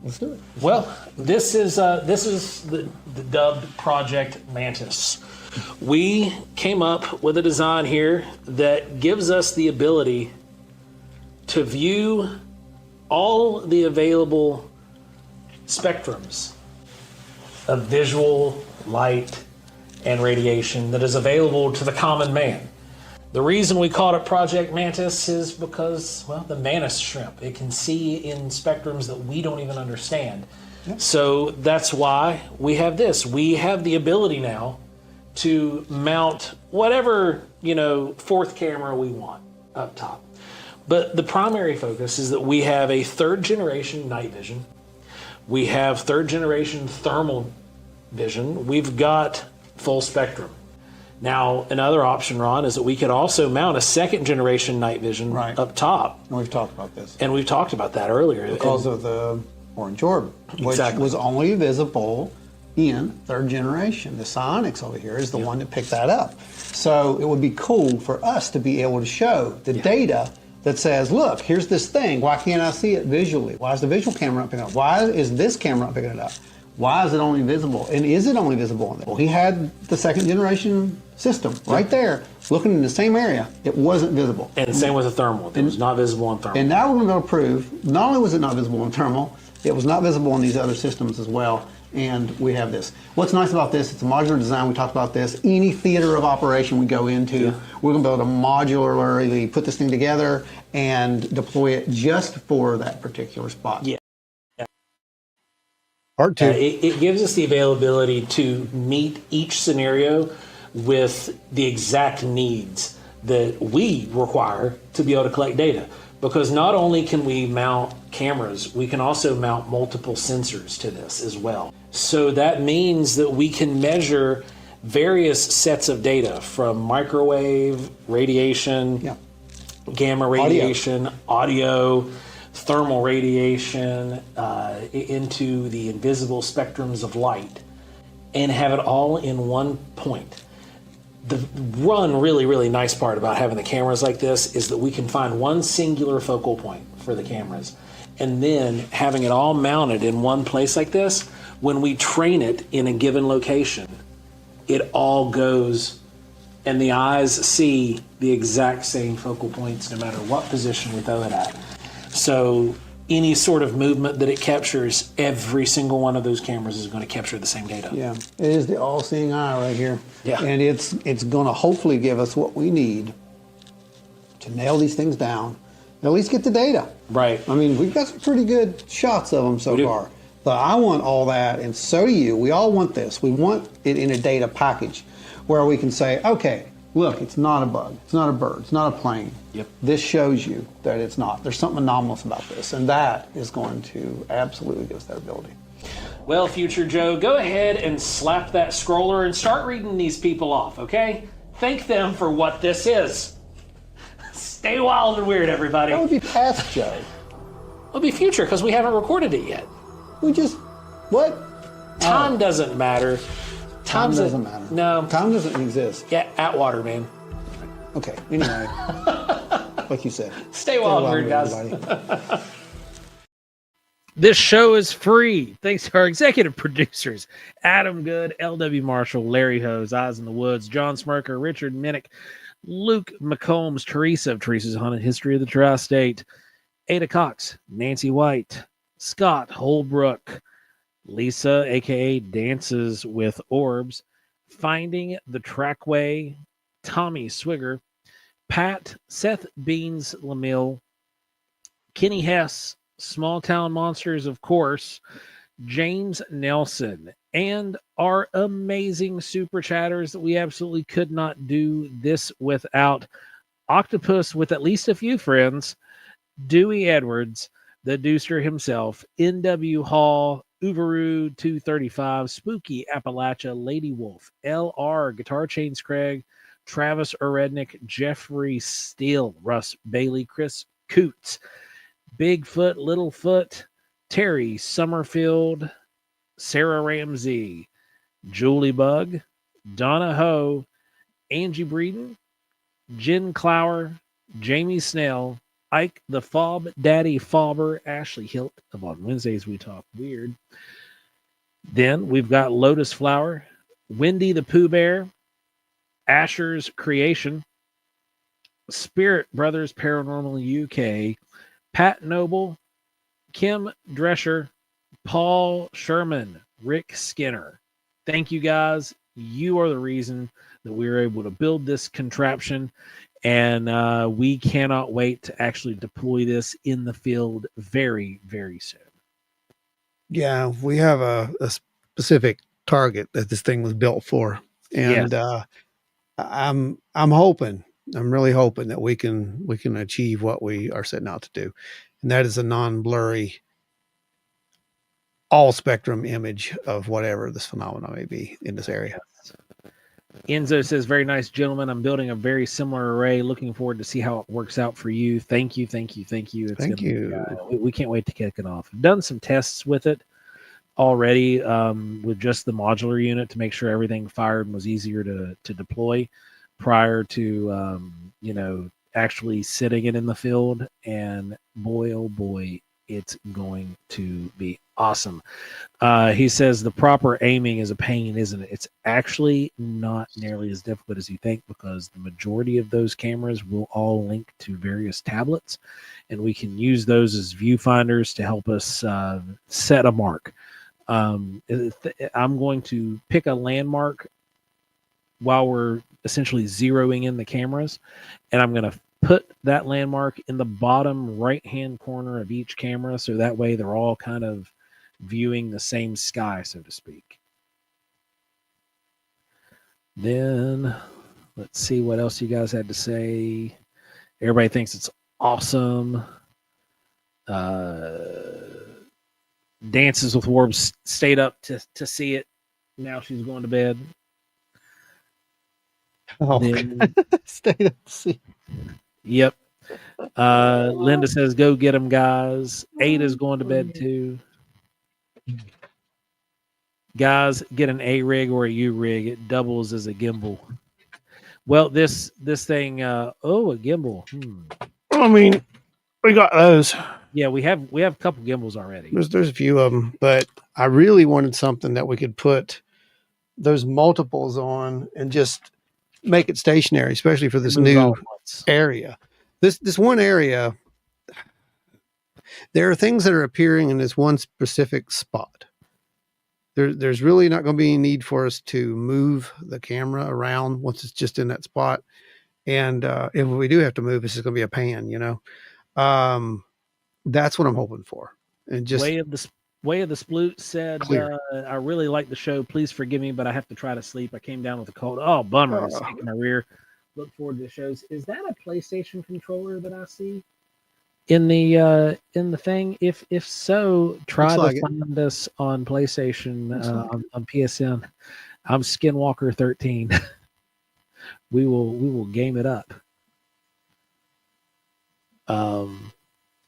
A: let's do it.
C: Well, this is the dubbed Project Mantis. We came up with a design here that gives us the ability to view all the available spectrums of visual, light, and radiation that is available to the common man. The reason we called it Project Mantis is because, well, the mantis shrimp, it can see in spectrums that we don't even understand. Yep. So that's why we have this. We have the ability now to mount whatever, fourth camera we want up top. But the primary focus is that we have a third generation night vision. We have third generation thermal vision. We've got full spectrum. Now, another option, Ron, is that we could also mount a second generation night vision up top.
A: And we've talked about this.
C: And we've talked about that earlier.
A: Because of the orange orb, which was only visible in third generation. The psionics over here is the one that picked that up. So it would be cool for us to be able to show the data that says, look, here's this thing. Why can't I see it visually? Why is the visual camera not picking it up? Why is this camera not picking it up? Why is it only visible? And is it only visible on there? Well, he had the second generation system right there, looking in the same area. It wasn't visible.
C: And the same with the thermal. It was not visible on thermal.
A: And now we're going to be able to prove, not only was it not visible on thermal, it was not visible on these other systems as well. And we have this. What's nice about this, it's a modular design. We talked about this. Any theater of operation we go into, we're going to be able to modularly put this thing together and deploy it just for that particular spot.
C: Yeah.
A: Part two.
C: It gives us the availability to meet each scenario with the exact needs that we require to be able to collect data. Because not only can we mount cameras, we can also mount multiple sensors to this as well. So that means that we can measure various sets of data from microwave radiation,
A: Yeah.
C: gamma radiation, audio, thermal radiation, into the invisible spectrums of light, and have it all in one point. The really nice part about having the cameras like this is that we can find one singular focal point for the cameras, and then having it all mounted in one place like this, when we train it in a given location, it all goes and the eyes see the exact same focal points no matter what position we throw it at. So any sort of movement that it captures, every single one of those cameras is going to capture the same data.
A: Yeah, it is the all-seeing eye right here.
C: Yeah.
A: And it's going to hopefully give us what we need to nail these things down, and at least get the data.
C: Right.
A: I mean, we've got some pretty good shots of them so far. But I want all that, and so do you. We all want this. We want it in a data package where we can say, okay, look, it's not a bug, it's not a bird, it's not a plane.
C: Yep.
A: This shows you that it's not. There's something anomalous about this, and that is going to absolutely give us that ability.
C: Well, Future Joe, go ahead and slap that scroller and start reading these people off, okay? Thank them for what this is. Stay wild and weird, everybody.
A: That would be past Joe.
C: It'll be future because we haven't recorded it yet.
A: We just, what?
C: Time doesn't matter.
A: Time doesn't matter.
C: No.
A: Time doesn't exist.
C: Yeah, Atwater, man.
A: Okay, anyway, like you said.
C: Stay wild and weird, guys.
A: everybody.
B: This show is free. Thanks to our executive producers, Adam Good, L.W. Marshall, Larry Hose, Eyes in the Woods, John Smirker, Richard Minnick, Luke McCombs, Teresa of Teresa's Haunted History of the Tri-State, Ada Cox, Nancy White, Scott Holbrook, Lisa, a.k.a. Dances with Orbs, Finding the Trackway, Tommy Swigger, Pat, Seth Beans Lamille, Kenny Hess, Small Town Monsters, of course, James Nelson, and our amazing super chatters that we absolutely could not do this without. Octopus with at least a few friends, Dewey Edwards, the Deucer himself, N.W. Hall, Uvaru 235, Spooky Appalachia, Lady Wolf, L.R., Guitar Chains Craig, Travis Urednick, Jeffrey Steele, Russ Bailey, Chris Coots, Bigfoot, Littlefoot, Terry Summerfield, Sarah Ramsey, Julie Bug, Donna Ho, Angie Breeden, Jen Clower, Jamie Snell, Ike the Fob Daddy Fauber, Ashley Hilt of On Wednesdays We Talk Weird. Then we've got Lotus Flower, Wendy the Pooh Bear, Asher's Creation, Spirit Brothers Paranormal UK, Pat Noble, Kim Drescher, Paul Sherman, Rick Skinner. Thank you guys. You are the reason that we were able to build this contraption, and we cannot wait to actually deploy this in the field very, very soon.
A: Yeah, we have a specific target that this thing was built for, and I'm hoping, I'm really hoping that we can achieve what we are setting out to do, and that is a non-blurry, all spectrum image of whatever this phenomenon may be in this area.
B: Enzo says, very nice, gentlemen. I'm building a very similar array. Looking forward to see how it works out for you. Thank you. Thank you. Thank you.
A: Thank you.
B: We can't wait to kick it off. I've done some tests with it already with just the modular unit to make sure everything fired and was easier to deploy prior to, actually sitting it in the field. And boy, oh boy, it's going to be awesome. He says the proper aiming is a pain, isn't it? It's actually not nearly as difficult as you think, because the majority of those cameras will all link to various tablets, and we can use those as viewfinders to help us set a mark. I'm going to pick a landmark while we're essentially zeroing in the cameras, and I'm going to put that landmark in the bottom right-hand corner of each camera, so that way they're all kind of viewing the same sky, so to speak. Then let's see what else you guys had to say. Everybody thinks it's awesome. Dances with Orbs stayed up to see it. Now she's going to bed.
A: Oh,
B: Then,
A: state of the sea.
B: yep. Linda says, "Go get them, guys." Ada's going to bed too. Guys, get an A rig or a U rig. It doubles as a gimbal. Well, this thing. A gimbal.
A: I mean, we got those.
B: Yeah, we have a couple gimbals already.
A: There's a few of them, but I really wanted something that we could put those multiples on and just make it stationary, especially for this new area. This one area, there are things that are appearing in this one specific spot. There's really not going to be any need for us to move the camera around once it's just in that spot. And if we do have to move, it's just going to be a pan, you know. That's what I'm hoping for. And just
B: Way of the Sploot said, I really like the show. Please forgive me, but I have to try to sleep. I came down with a cold. Oh, bummer. It's kicking my rear. Look forward to the shows. Is that a PlayStation controller that I see in the thing? If so, try to find us on PlayStation on PSN. I'm Skinwalker 13. we will game it up.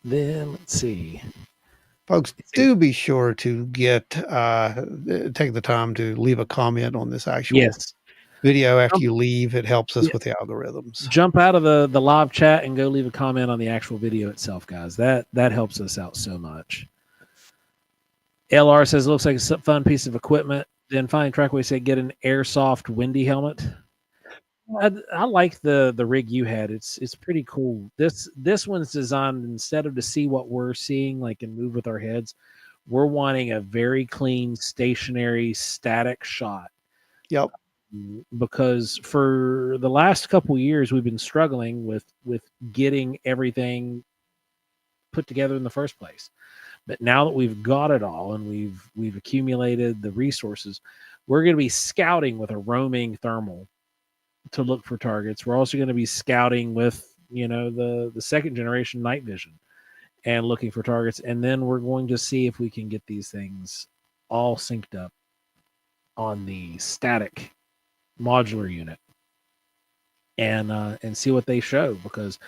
B: Then let's see.
A: Folks, do be sure to take the time to leave a comment on this actual video after you leave. It helps us with the algorithms.
B: Jump out of the live chat and go leave a comment on the actual video itself, guys. That helps us out so much. LR says it looks like a fun piece of equipment. Then finally Trackway said get an airsoft windy helmet. I like the rig you had. It's pretty cool. This one's designed instead of to see what we're seeing, like and move with our heads, we're wanting a very clean, stationary, static shot.
A: Yep.
B: Because for the last couple years we've been struggling with getting everything put together in the first place. But now that we've got it all and we've accumulated the resources, we're going to be scouting with a roaming thermal to look for targets. We're also going to be scouting with, the second generation night vision and looking for targets. And then we're going to see if we can get these things all synced up on the static modular unit and see what they show, because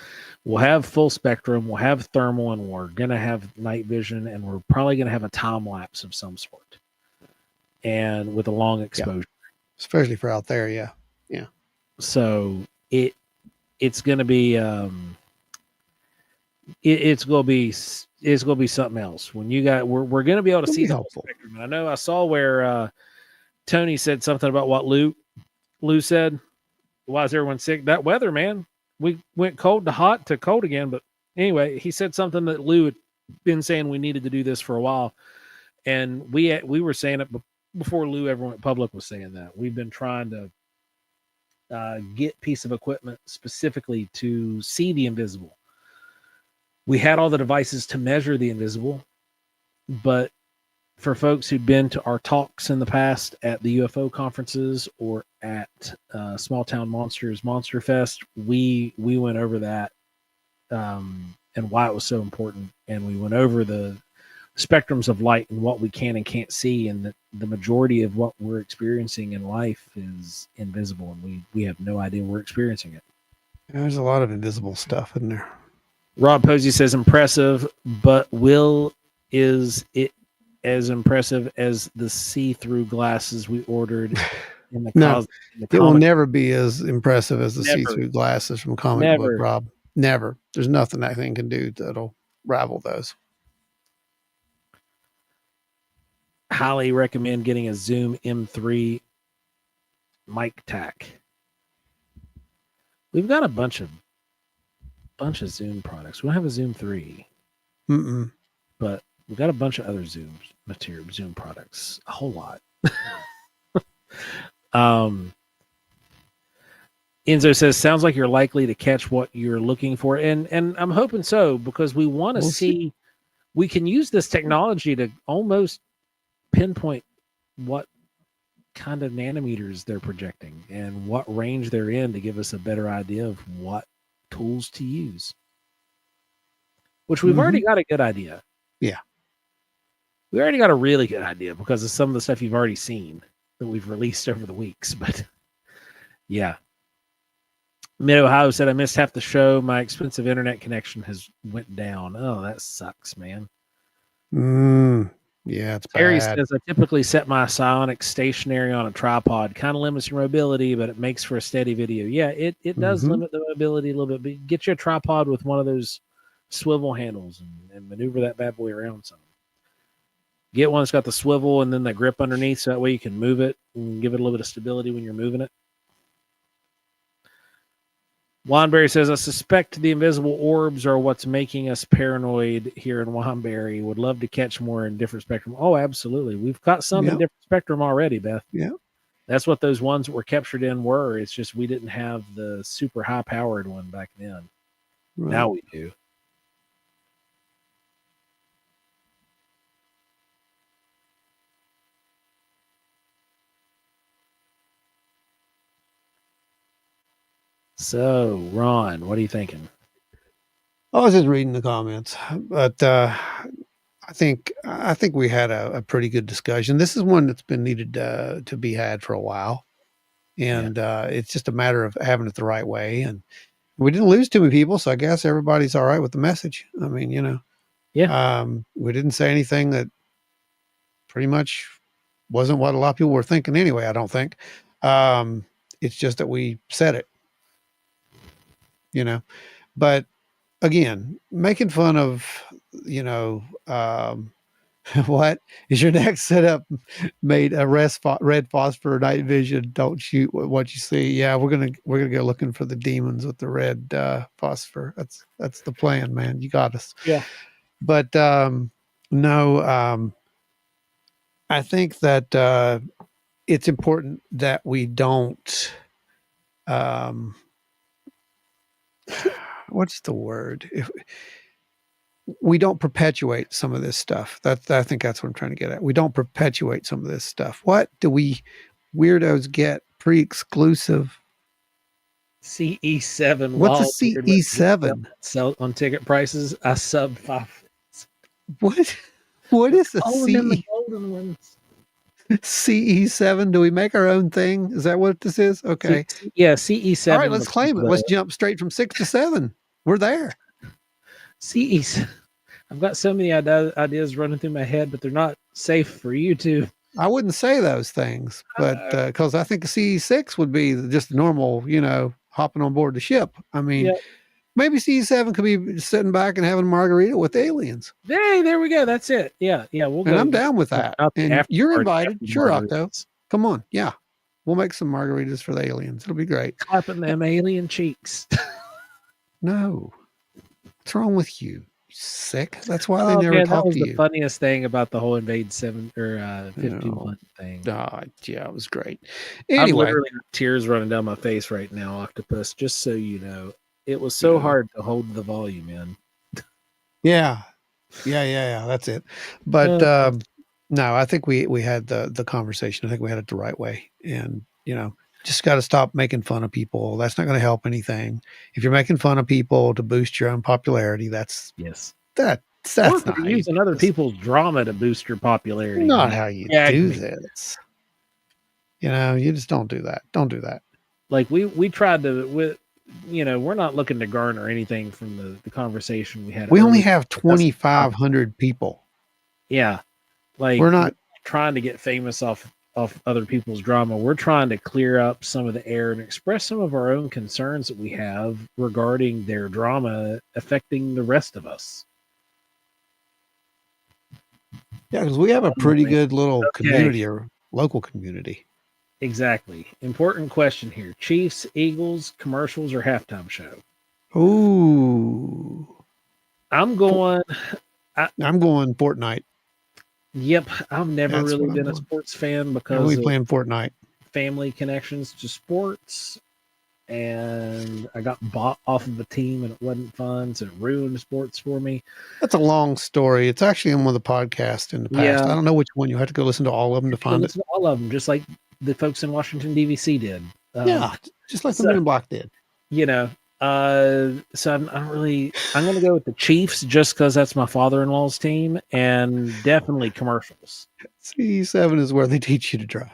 B: we'll have full spectrum, we'll have thermal, and we're going to have night vision, and we're probably going to have a time lapse of some sort and with a long exposure.
A: Especially for out there. Yeah.
B: So it's going to be it's going to be something else when you got we're going to be able to see the whole spectrum. And I know I saw where Tony said something about what Lou said. Why is everyone sick? That weather, man. We went cold to hot to cold again. But anyway, he said something that Lou had been saying we needed to do this for a while, and we were saying it before Lou ever went public was saying that. We've been trying to get piece of equipment specifically to see the invisible. We had all the devices to measure the invisible, but for folks who'd been to our talks in the past at the UFO conferences or at Small Town Monsters Monster Fest, we went over that and why it was so important, and we went over the spectrums of light and what we can and can't see, and that the majority of what we're experiencing in life is invisible, and we have no idea we're experiencing it.
A: There's a lot of invisible stuff in there.
B: Rob Posey says impressive, but is it as impressive as the see-through glasses we ordered in the
A: No, it will never be as impressive as the see-through glasses from Comic Book, Rob. Never. There's nothing that thing can do that'll rival those.
B: Highly recommend getting a Zoom M3 mic tack. We've got a bunch of Zoom products. We don't have a Zoom 3. But we've got a bunch of other Zoom products. A whole lot. Enzo says, sounds like you're likely to catch what you're looking for. And I'm hoping so, because we want to see, we can use this technology to almost pinpoint what kind of nanometers they're projecting and what range they're in to give us a better idea of what tools to use, which we've already got a good idea.
A: Yeah.
B: We already got a really good idea because of some of the stuff you've already seen that we've released over the weeks. But yeah, Mid Ohio said, I missed half the show. My expensive internet connection has went down. Oh, that sucks, man.
A: Yeah, it's
B: Terry
A: bad.
B: says, I typically set my psionics stationary on a tripod. Kind of limits your mobility, but it makes for a steady video. Yeah, it does limit the mobility a little bit, but get you a tripod with one of those swivel handles and maneuver that bad boy around some. Get one that's got the swivel and then the grip underneath, so that way you can move it and give it a little bit of stability when you're moving it. Wanberry says, I suspect the invisible orbs are what's making us paranoid here in Wanberry. Would love to catch more in different spectrum. Oh, absolutely. We've got some in different spectrum already, Beth.
A: Yeah.
B: That's what those ones that were captured in were. It's just we didn't have the super high-powered one back then.
A: Right.
B: Now we do. So, Ron, what are you thinking?
A: I was just reading the comments, but I think we had a pretty good discussion. This is one that's been needed to be had for a while, and it's just a matter of having it the right way. And we didn't lose too many people, so I guess everybody's all right with the message. I mean, we didn't say anything that pretty much wasn't what a lot of people were thinking anyway. I don't think. It's just that we said it, but. Again, making fun of, what is your next setup made a red phosphor night vision? Don't shoot what you see. Yeah, we're gonna go looking for the demons with the red phosphor. That's the plan, man. You got us.
B: Yeah.
A: But no, I think that it's important that we don't. What's the word? If we don't perpetuate some of this stuff. I think that's what I'm trying to get at. We don't perpetuate some of this stuff. What do we weirdos get pre-exclusive?
B: CE7.
A: What's a CE7?
B: Sell on ticket prices. I sub 5.
A: What is a
B: the golden ones.
A: CE7? Do we make our own thing? Is that what this is? Okay.
B: CE7.
A: All right, let's claim it. Let's jump straight from 6 to 7. We're there.
B: CE. I've got so many ideas running through my head, but they're not safe for you to.
A: I wouldn't say those things, but because I think a CE6 would be just normal, hopping on board the ship. I mean, maybe CE7 could be sitting back and having a margarita with aliens.
B: Hey, there we go. That's it. Yeah, we'll go.
A: And I'm down with that. And you're invited. Sure, Octo. Come on. Yeah. We'll make some margaritas for the aliens. It'll be great.
B: Clapping them alien cheeks.
A: No. What's wrong with you? Sick. That's why they never talk to you. That was
B: the funniest thing about the whole Invade 7 or 51 thing.
A: Yeah, it was great. Anyway,
B: I'm literally tears running down my face right now, Octopus. Just so you know, it was so hard to hold the volume in.
A: Yeah. That's it. But no, I think we had the conversation. I think we had it the right way, and just got to stop making fun of people. That's not going to help anything. If you're making fun of people to boost your own popularity, that's not
B: using other people's drama to boost your popularity.
A: Not how you do this. You just don't do that. Don't do that.
B: Like we tried to. We're not looking to garner anything from the conversation we had.
A: We only have 2,500 people.
B: Yeah, we're not trying to get famous off other people's drama. We're trying to clear up some of the air and express some of our own concerns that we have regarding their drama affecting the rest of us.
A: Yeah, because we have a pretty good little community or local community.
B: Exactly. Important question here. Chiefs, Eagles, commercials, or halftime show?
A: Ooh.
B: I'm going
A: Fortnite.
B: Yep. I've never really been a sports fan because
A: we playing Fortnite.
B: Family connections to sports. And I got bought off of a team and it wasn't fun, so it ruined sports for me.
A: That's a long story. It's actually on one of the podcasts in the past.
B: Yeah.
A: I don't know which one. You have to go listen to all of them to find it.
B: All of them, just like the folks in Washington DVC did.
A: Just like the Men in Black did.
B: So I'm going to go with the Chiefs just because that's my father-in-law's team, and definitely commercials.
A: CE7 is where they teach you to drive.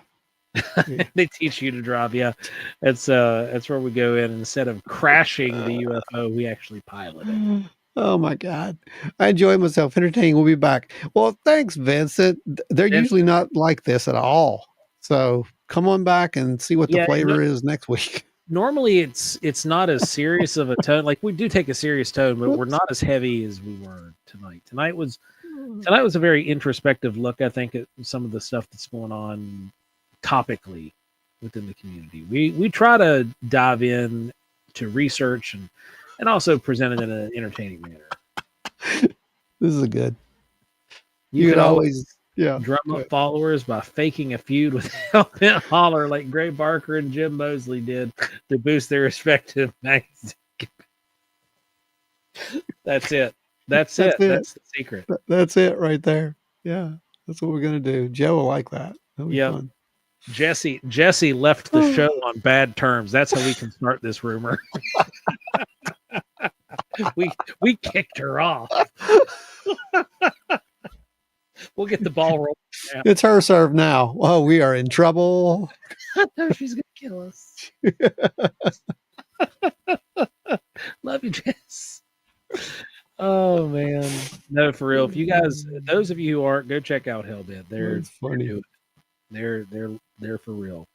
B: They teach you to drive. Yeah, that's where we go in. Instead of crashing the UFO, we actually pilot it.
A: Oh my God. I enjoy myself. Entertaining. We'll be back. Well, thanks, Vincent. They're
B: Vince-
A: usually not like this at all. So come on back and see what the
B: Yeah,
A: flavor is next week.
B: Normally it's not as serious of a tone. Like we do take a serious tone, but we're
A: Whoops.
B: not as heavy as we were tonight. Tonight was a very introspective look, I think, at some of the stuff that's going on topically within the community. We try to dive in to research and also present it in an entertaining manner.
A: This is good.
B: You
A: can
B: can always
A: yeah.
B: drum
A: go
B: up
A: ahead.
B: followers by faking a feud with Hellbent Holler like Gray Barker and Jim Mosley did to boost their respective magazines. That's it. That's it. That's the secret.
A: That's it right there. Yeah. That's what we're gonna do. Joe will like that. That'll be
B: Yep.
A: fun.
B: Jesse left the show on bad terms. That's how we can start this rumor. we kicked her off. We'll get the ball rolling now.
A: It's her serve now. Oh, we are in trouble.
B: No, she's gonna kill us. Love you, Jess. Oh man, no, for real. If you guys, those of you who aren't, go check out Hellbent. They're
A: That's funny.
B: They're for real.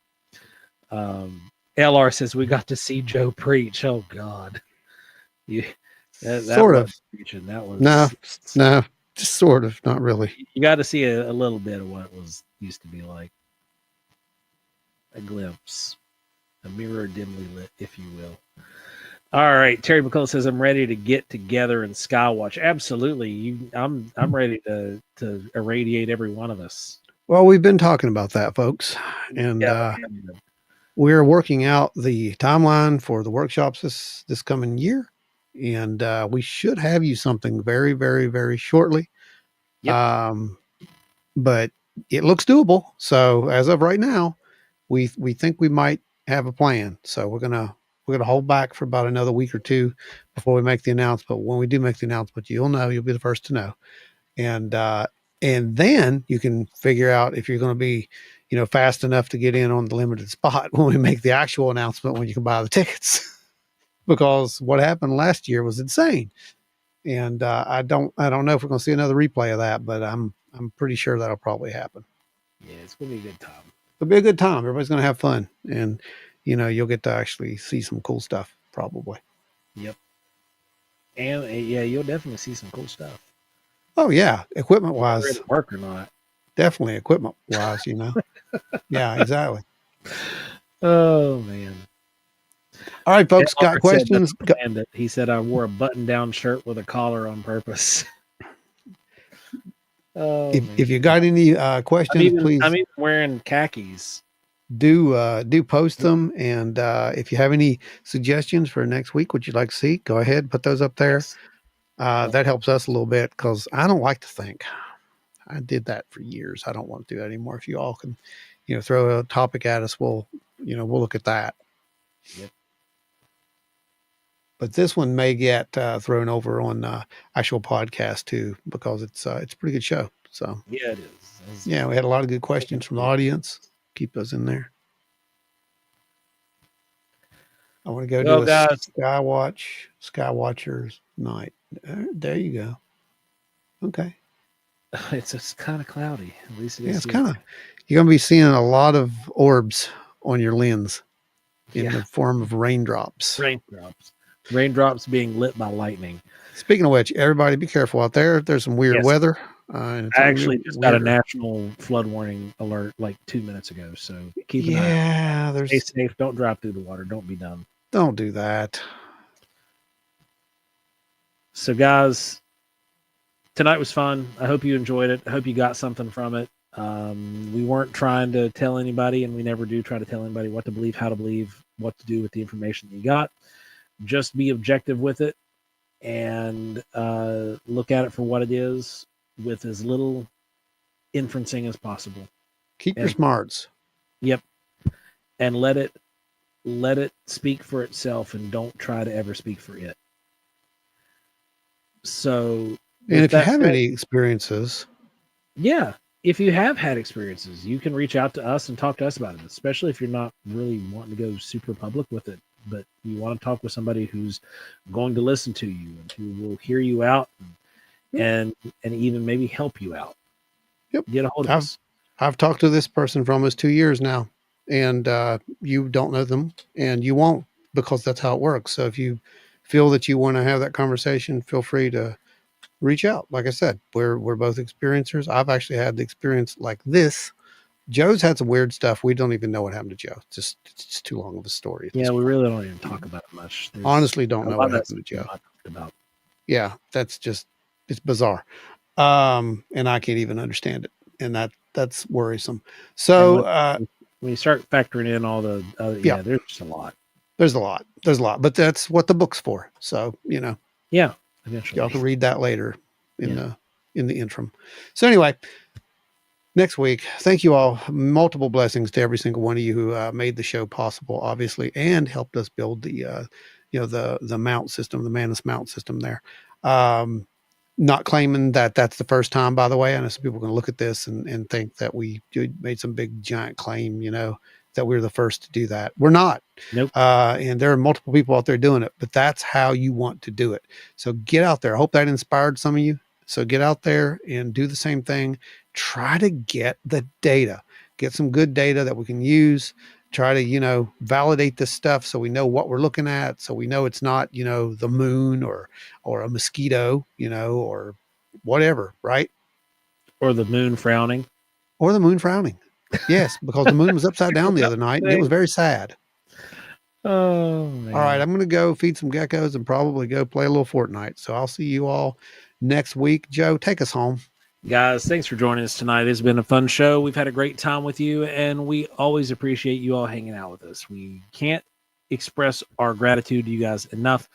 B: LR says we got to see Joe preach. Oh God, that
A: Sort of.
B: preaching. That was
A: No, just sort of, not really.
B: You got to see a little bit of what it was used to be like. A glimpse, a mirror dimly lit, if you will. All right, Terry McCullough says I'm ready to get together and skywatch. Absolutely, I'm ready to irradiate every one of us.
A: Well, we've been talking about that, folks, and we're working out the timeline for the workshops this coming year, and we should have you something very, very, very shortly.
B: Yep.
A: But it looks doable. So as of right now, we think we might have a plan. So we're gonna hold back for about another week or two before we make the announcement. When we do make the announcement, you'll know. You'll be the first to know, and then you can figure out if you're going to be, fast enough to get in on the limited spot when we make the actual announcement when you can buy the tickets. Because what happened last year was insane, and I don't know if we're going to see another replay of that, but I'm pretty sure that'll probably happen.
B: Yeah, it's going to be a good time.
A: It'll be a good time. Everybody's going to have fun, and you'll get to actually see some cool stuff probably.
B: Yep. And yeah, you'll definitely see some cool stuff.
A: Oh yeah, equipment wise,
B: work or not?
A: Definitely equipment wise, Yeah, exactly.
B: Oh man.
A: All right, folks, got questions?
B: He said I wore a button-down shirt with a collar on purpose. Oh,
A: if you got any questions, please.
B: I'm even wearing khakis.
A: Do post them, and if you have any suggestions for next week, what you'd like to see, go ahead, put those up there.
B: Yes.
A: That helps us a little bit because I don't like to think. I did that for years. I don't want to do that anymore. If you all can, throw a topic at us, we'll look at that.
B: Yep.
A: But this one may get thrown over on actual podcast too, because it's a pretty good show. So
B: yeah, it is.
A: Yeah, we had a lot of good questions from the audience. Keep those in there. I want to go do a Skywatcher's night. There you go. Okay.
B: It's kind of cloudy. At least it is.
A: Yeah, it's kind of. You're going to be seeing a lot of orbs on your lens in the form of raindrops.
B: Raindrops being lit by lightning.
A: Speaking of which, everybody be careful out there. There's some weird weather.
B: I actually just got a national flood warning alert like 2 minutes ago. So keep an eye out. Stay safe. Don't drive through the water. Don't be dumb.
A: Don't do that.
B: So guys, tonight was fun. I hope you enjoyed it. I hope you got something from it. We weren't trying to tell anybody, and we never do try to tell anybody what to believe, how to believe, what to do with the information that you got. Just be objective with it and look at it for what it is with as little inferencing as possible.
A: Keep your smarts.
B: Yep. And let it speak for itself, and don't try to ever speak for it. So,
A: and if you have any experiences,
B: yeah, if you have had experiences, you can reach out to us and talk to us about it, especially if you're not really wanting to go super public with it, but you want to talk with somebody who's going to listen to you and who will hear you out and even maybe help you out.
A: Yep.
B: Get a hold of us.
A: I've talked to this person for almost 2 years now, and you don't know them, and you won't, because that's how it works. So if you feel that you want to have that conversation, feel free to reach out. Like I said, we're both experiencers. I've actually had the experience like this. Joe's had some weird stuff. We don't even know what happened to Joe. It's just too long of a story. At
B: Yeah,
A: this
B: we
A: point.
B: really don't even talk about it much.
A: Honestly, don't
B: a
A: know
B: lot
A: what
B: of
A: happened to
B: that's
A: Joe.
B: not talked about.
A: Yeah, that's just, it's bizarre. And I can't even understand it. And that's worrisome. So
B: When you start factoring in all the
A: Yeah.
B: there's just a lot.
A: there's a lot. There's a lot, but that's what the book's for. So,
B: Yeah, eventually.
A: y'all can read that later in
B: Yeah.
A: the interim. So anyway, next week, thank you all. Multiple blessings to every single one of you who made the show possible, obviously, and helped us build the the mount system, the Mantis mount system there. Not claiming that that's the first time, by the way. I know some people are going to look at this and think that we made some big giant claim, that we were the first to do that. We're not.
B: Nope.
A: And there are multiple people out there doing it, but that's how you want to do it. So get out there. I hope that inspired some of you. So get out there and do the same thing. Try to get the data, get some good data that we can use. Try to, validate this stuff so we know what we're looking at. So we know it's not, the moon or a mosquito, or whatever, right?
B: Or the moon frowning.
A: Or the moon frowning. Yes, because the moon was upside down the other night and it was very sad.
B: Oh, man.
A: All right, I'm going to go feed some geckos and probably go play a little Fortnite. So I'll see you all next week. Joe, take us home.
B: Guys, thanks for joining us tonight. It's been a fun show. We've had a great time with you, and we always appreciate you all hanging out with us. We can't express our gratitude to you guys enough.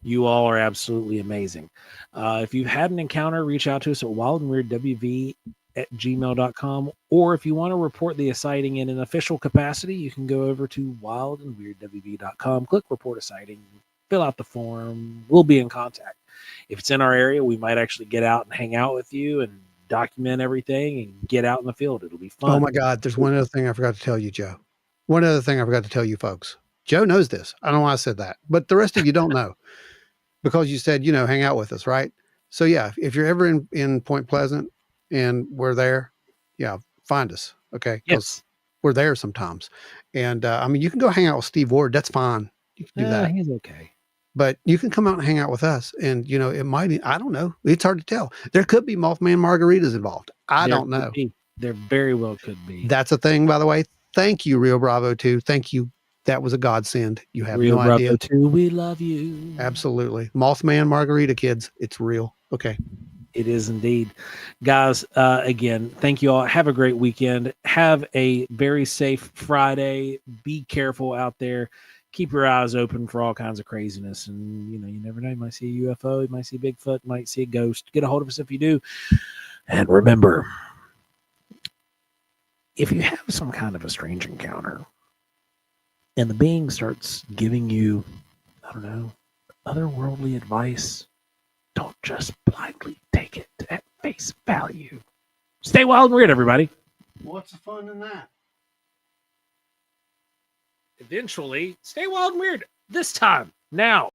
B: You all are absolutely amazing. If you've had an encounter, reach out to us at wildandweirdwv@gmail.com, or if you want to report the sighting in an official capacity, you can go over to wildandweirdwv.com, click report a sighting, fill out the form. We'll be in contact. If it's in our area, we might actually get out and hang out with you and document everything and get out in the field. It'll be fun.
A: Oh my God, there's one other thing I forgot to tell you, Joe. One other thing I forgot to tell you folks. Joe knows this. I don't know why I said that, but the rest of you don't know because you said, hang out with us, right? So yeah, if you're ever in Point Pleasant and we're there, yeah, find us. Okay.
B: Yes.
A: We're there sometimes. And you can go hang out with Steve Ward. That's fine. You can do that.
B: He's okay.
A: But you can come out and hang out with us. And, it might, I don't know. It's hard to tell. There could be Mothman margaritas involved. I don't know.
B: There very well could be.
A: That's a thing, by the way. Thank you, Rio Bravo 2. Thank you. That was a godsend. You have
B: Rio
A: no
B: Bravo
A: idea.
B: 2, we love you.
A: Absolutely. Mothman margarita, kids. It's real. Okay.
B: It is indeed. Guys, again, thank you all. Have a great weekend. Have a very safe Friday. Be careful out there. Keep your eyes open for all kinds of craziness. And, you never know. You might see a UFO. You might see Bigfoot. You might see a ghost. Get a hold of us if you do. And remember, if you have some kind of a strange encounter and the being starts giving you, I don't know, otherworldly advice, don't just blindly take it at face value. Stay wild and weird, everybody.
A: What's the fun in that?
B: Eventually, stay wild and weird. This time, now.